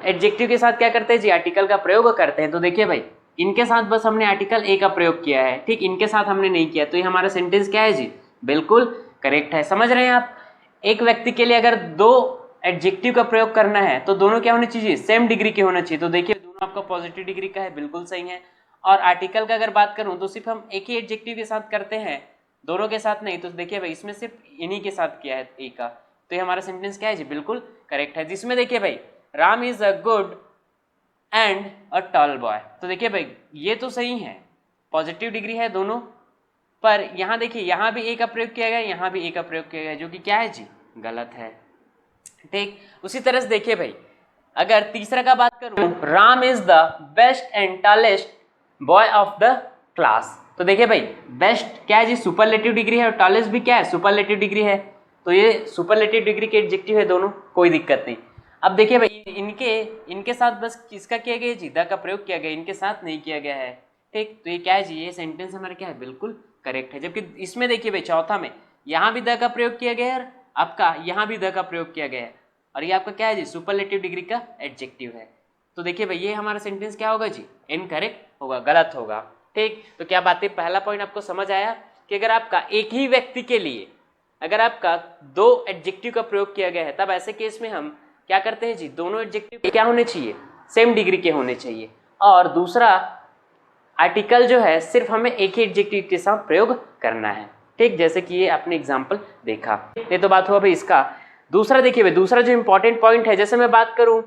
एडजेक्टिव के साथ क्या करते हैं जी, आर्टिकल का प्रयोग करते हैं। तो देखिए भाई इनके साथ बस हमने आर्टिकल ए का प्रयोग किया है, ठीक, इनके साथ हमने नहीं किया, तो ये हमारा सेंटेंस क्या है जी, बिल्कुल करेक्ट है। समझ रहे हैं आप, एक व्यक्ति के लिए अगर 2 एडजेक्टिव का प्रयोग करना है तो दोनों क्या होने चाहिए, सेम डिग्री के होना चाहिए। तो देखिए दोनों आपका पॉजिटिव डिग्री का है, बिल्कुल सही है। और आर्टिकल का अगर बात करूं तो सिर्फ हम एक ही एडजेक्टिव के साथ करते हैं, दोनों के साथ नहीं। तो देखिए भाई इसमें सिर्फ इन्हीं के साथ किया है ए का, तो ये हमारा सेंटेंस क्या है जी, बिल्कुल करेक्ट है। जिसमें देखिए भाई Ram is a good and a tall boy, तो देखिए भाई ये तो सही है, पॉजिटिव डिग्री है दोनों, पर यहाँ देखिए यहाँ भी ए का प्रयोग किया गया, यहाँ भी ए का प्रयोग किया गया, जो कि क्या है जी, गलत है। ठीक, उसी तरह से देखिए भाई अगर तीसरा का बात करूं, Ram is the best and tallest boy of the class. तो देखिए भाई बेस्ट क्या है जी, सुपरलेटिव डिग्री है, और टॉलेस्ट भी क्या है, सुपरलेटिव डिग्री है, तो ये सुपरलेटिव डिग्री के एडजेक्टिव है दोनों, कोई दिक्कत नहीं। अब देखिए भाई इनके साथ बस किसका किया गया जी, द का प्रयोग किया गया, इनके साथ नहीं किया गया है। ठीक, तो ये क्या है जी, ये सेंटेंस हमारा क्या है, बिल्कुल करेक्ट है। जबकि इसमें देखिए भाई चौथा में यहाँ भी द का प्रयोग किया गया है, आपका यहाँ भी द का प्रयोग किया गया है, और ये आपका क्या है जी, सुपरलेटिव डिग्री का एडजेक्टिव है। तो देखिए भाई ये हमारा सेंटेंस क्या होगा जी, इनकरेक्ट होगा, गलत होगा। ठीक, तो क्या बात है, पहला पॉइंट आपको समझ आया कि अगर आपका एक ही व्यक्ति के लिए अगर आपका दो एडजेक्टिव का प्रयोग किया गया है, तब ऐसे केस में हम क्या करते हैं जी, दोनों एडजेक्टिव क्या होने चाहिए, सेम डिग्री के होने चाहिए। और दूसरा आर्टिकल जो है सिर्फ हमें एक ही एडजेक्टिव के साथ प्रयोग करना है। ठीक, जैसे कि ये आपने एग्जाम्पल देखा। ये तो बात हुआ भाई इसका। दूसरा देखिए भाई, दूसरा जो इंपॉर्टेंट पॉइंट है, जैसे मैं बात करूं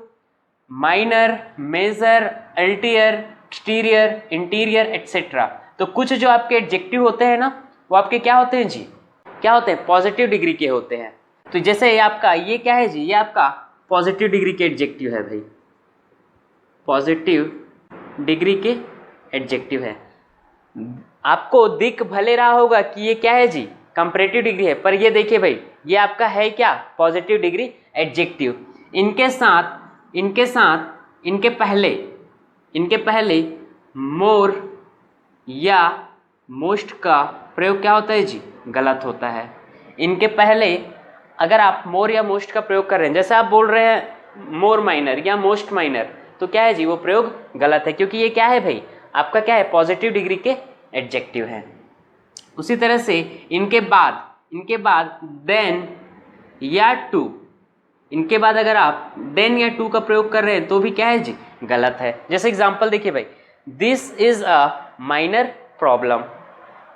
minor, major, ulterior, exterior, interior etcetera, तो कुछ जो आपके एडजेक्टिव होते हैं ना, वो आपके क्या होते हैं जी, क्या होते हैं, पॉजिटिव डिग्री के होते हैं। तो जैसे आपका ये क्या है जी, ये आपका पॉजिटिव डिग्री के एडजेक्टिव है भाई, पॉजिटिव डिग्री के एडजेक्टिव है। आपको दिख भले रहा होगा कि ये क्या है जी, कंपैरेटिव डिग्री है, पर ये देखिए भाई ये आपका है क्या, पॉजिटिव डिग्री एडजेक्टिव। इनके पहले मोर या मोस्ट का प्रयोग क्या होता है जी, गलत होता है। इनके पहले अगर आप मोर या मोस्ट का प्रयोग कर रहे हैं, जैसे आप बोल रहे हैं मोर माइनर या मोस्ट माइनर, तो क्या है जी, वो प्रयोग गलत है, क्योंकि ये क्या है भाई, आपका क्या है, पॉजिटिव डिग्री के एडजेक्टिव है। उसी तरह से इनके बाद देन या टू, इनके बाद अगर आप देन या टू का प्रयोग कर रहे हैं तो भी क्या है जी, गलत है। जैसे एग्जांपल देखिए भाई, this is a minor problem,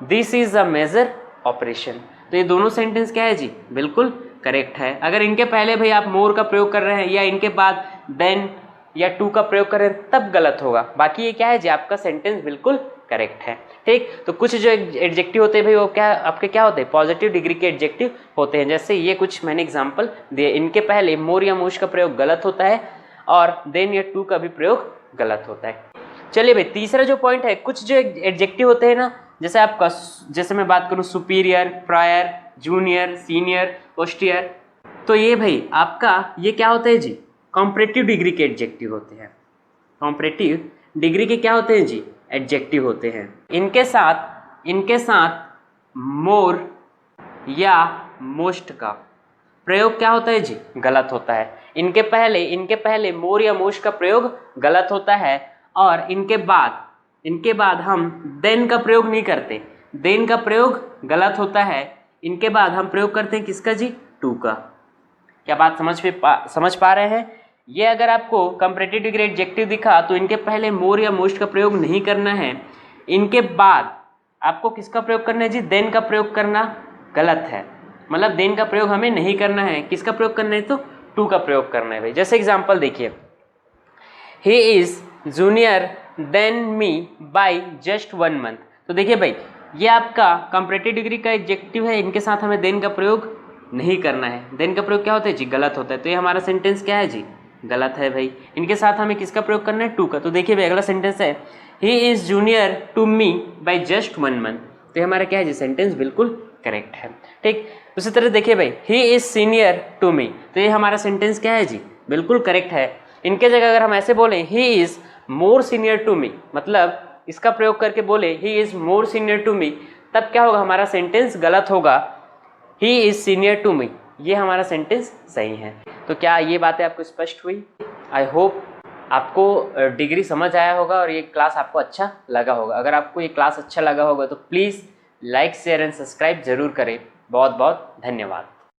this is a major operation, तो ये दोनों सेंटेंस क्या है जी, बिल्कुल करेक्ट है। अगर इनके पहले भाई आप मोर का प्रयोग कर रहे हैं या इनके बाद देन या टू का प्रयोग कर रहे हैं, तब गलत होगा। बाकी ये क्या है जी, आपका सेंटेंस बिल्कुल करेक्ट है। ठीक, तो कुछ जो एडजेक्टिव होते हैं भाई वो क्या आपके क्या होते हैं, पॉजिटिव डिग्री के एडजेक्टिव होते हैं। जैसे ये कुछ मैंने एग्जांपल दिए, इनके पहले मोर या मोस्ट का प्रयोग गलत होता है और देन या टू का भी प्रयोग गलत होता है। चलिए भाई, तीसरा जो पॉइंट है, कुछ जो एडजेक्टिव होते हैं ना, जैसे आपका, जैसे मैं बात करूँ सुपीरियर, प्रायर, जूनियर, सीनियर, पोस्टियर, तो ये भाई आपका ये क्या होता है जी, कंपैरेटिव डिग्री के एडजेक्टिव होते हैं। कंपैरेटिव डिग्री के क्या होते हैं जी, एडजेक्टिव होते हैं। इनके साथ मोर या मोस्ट का प्रयोग क्या होता है जी, गलत होता है। इनके पहले मोर या मोस्ट का प्रयोग गलत होता है और इनके बाद हम देन का प्रयोग नहीं करते, देन का प्रयोग गलत होता है। इनके बाद हम प्रयोग करते हैं किसका जी, टू का। क्या बात समझ पा रहे हैं? ये अगर आपको कंपैरेटिव डिग्री एडजेक्टिव दिखा तो इनके पहले मोर या मोस्ट का प्रयोग नहीं करना है, इनके बाद आपको किसका प्रयोग करना है जी, देन का प्रयोग करना गलत है। मतलब देन का प्रयोग हमें नहीं करना है, किसका प्रयोग करना है, तो टू का प्रयोग करना है भाई। जैसे एग्जांपल देखिए, ही is junior than me by just 1 month, तो देखिए भाई ये आपका कंपैरेटिव डिग्री का एडजेक्टिव है, इनके साथ हमें देन का प्रयोग नहीं करना है। देन का प्रयोग क्या होता है जी, गलत होता है। तो ये हमारा सेंटेंस क्या है जी, गलत है भाई। इनके साथ हमें किसका प्रयोग करना है, टू का। तो देखिए भाई अगला सेंटेंस है, he is junior to me by just 1 month, तो ये हमारा क्या है जी, सेंटेंस बिल्कुल करेक्ट है। ठीक, उसी तरह देखिए भाई, he is senior to me, तो ये हमारा सेंटेंस क्या है जी, बिल्कुल करेक्ट है। इनके जगह अगर हम ऐसे बोलें, he is more senior to me, मतलब इसका प्रयोग करके बोले he is more senior to me, तब क्या होगा, हमारा सेंटेंस गलत होगा। He is senior to me, ये हमारा सेंटेंस सही है। तो क्या ये बातें आपको स्पष्ट हुई? आई होप आपको डिग्री समझ आया होगा और ये क्लास आपको अच्छा लगा होगा। अगर आपको ये क्लास अच्छा लगा होगा तो please like, share and subscribe जरूर करें। बहुत बहुत धन्यवाद।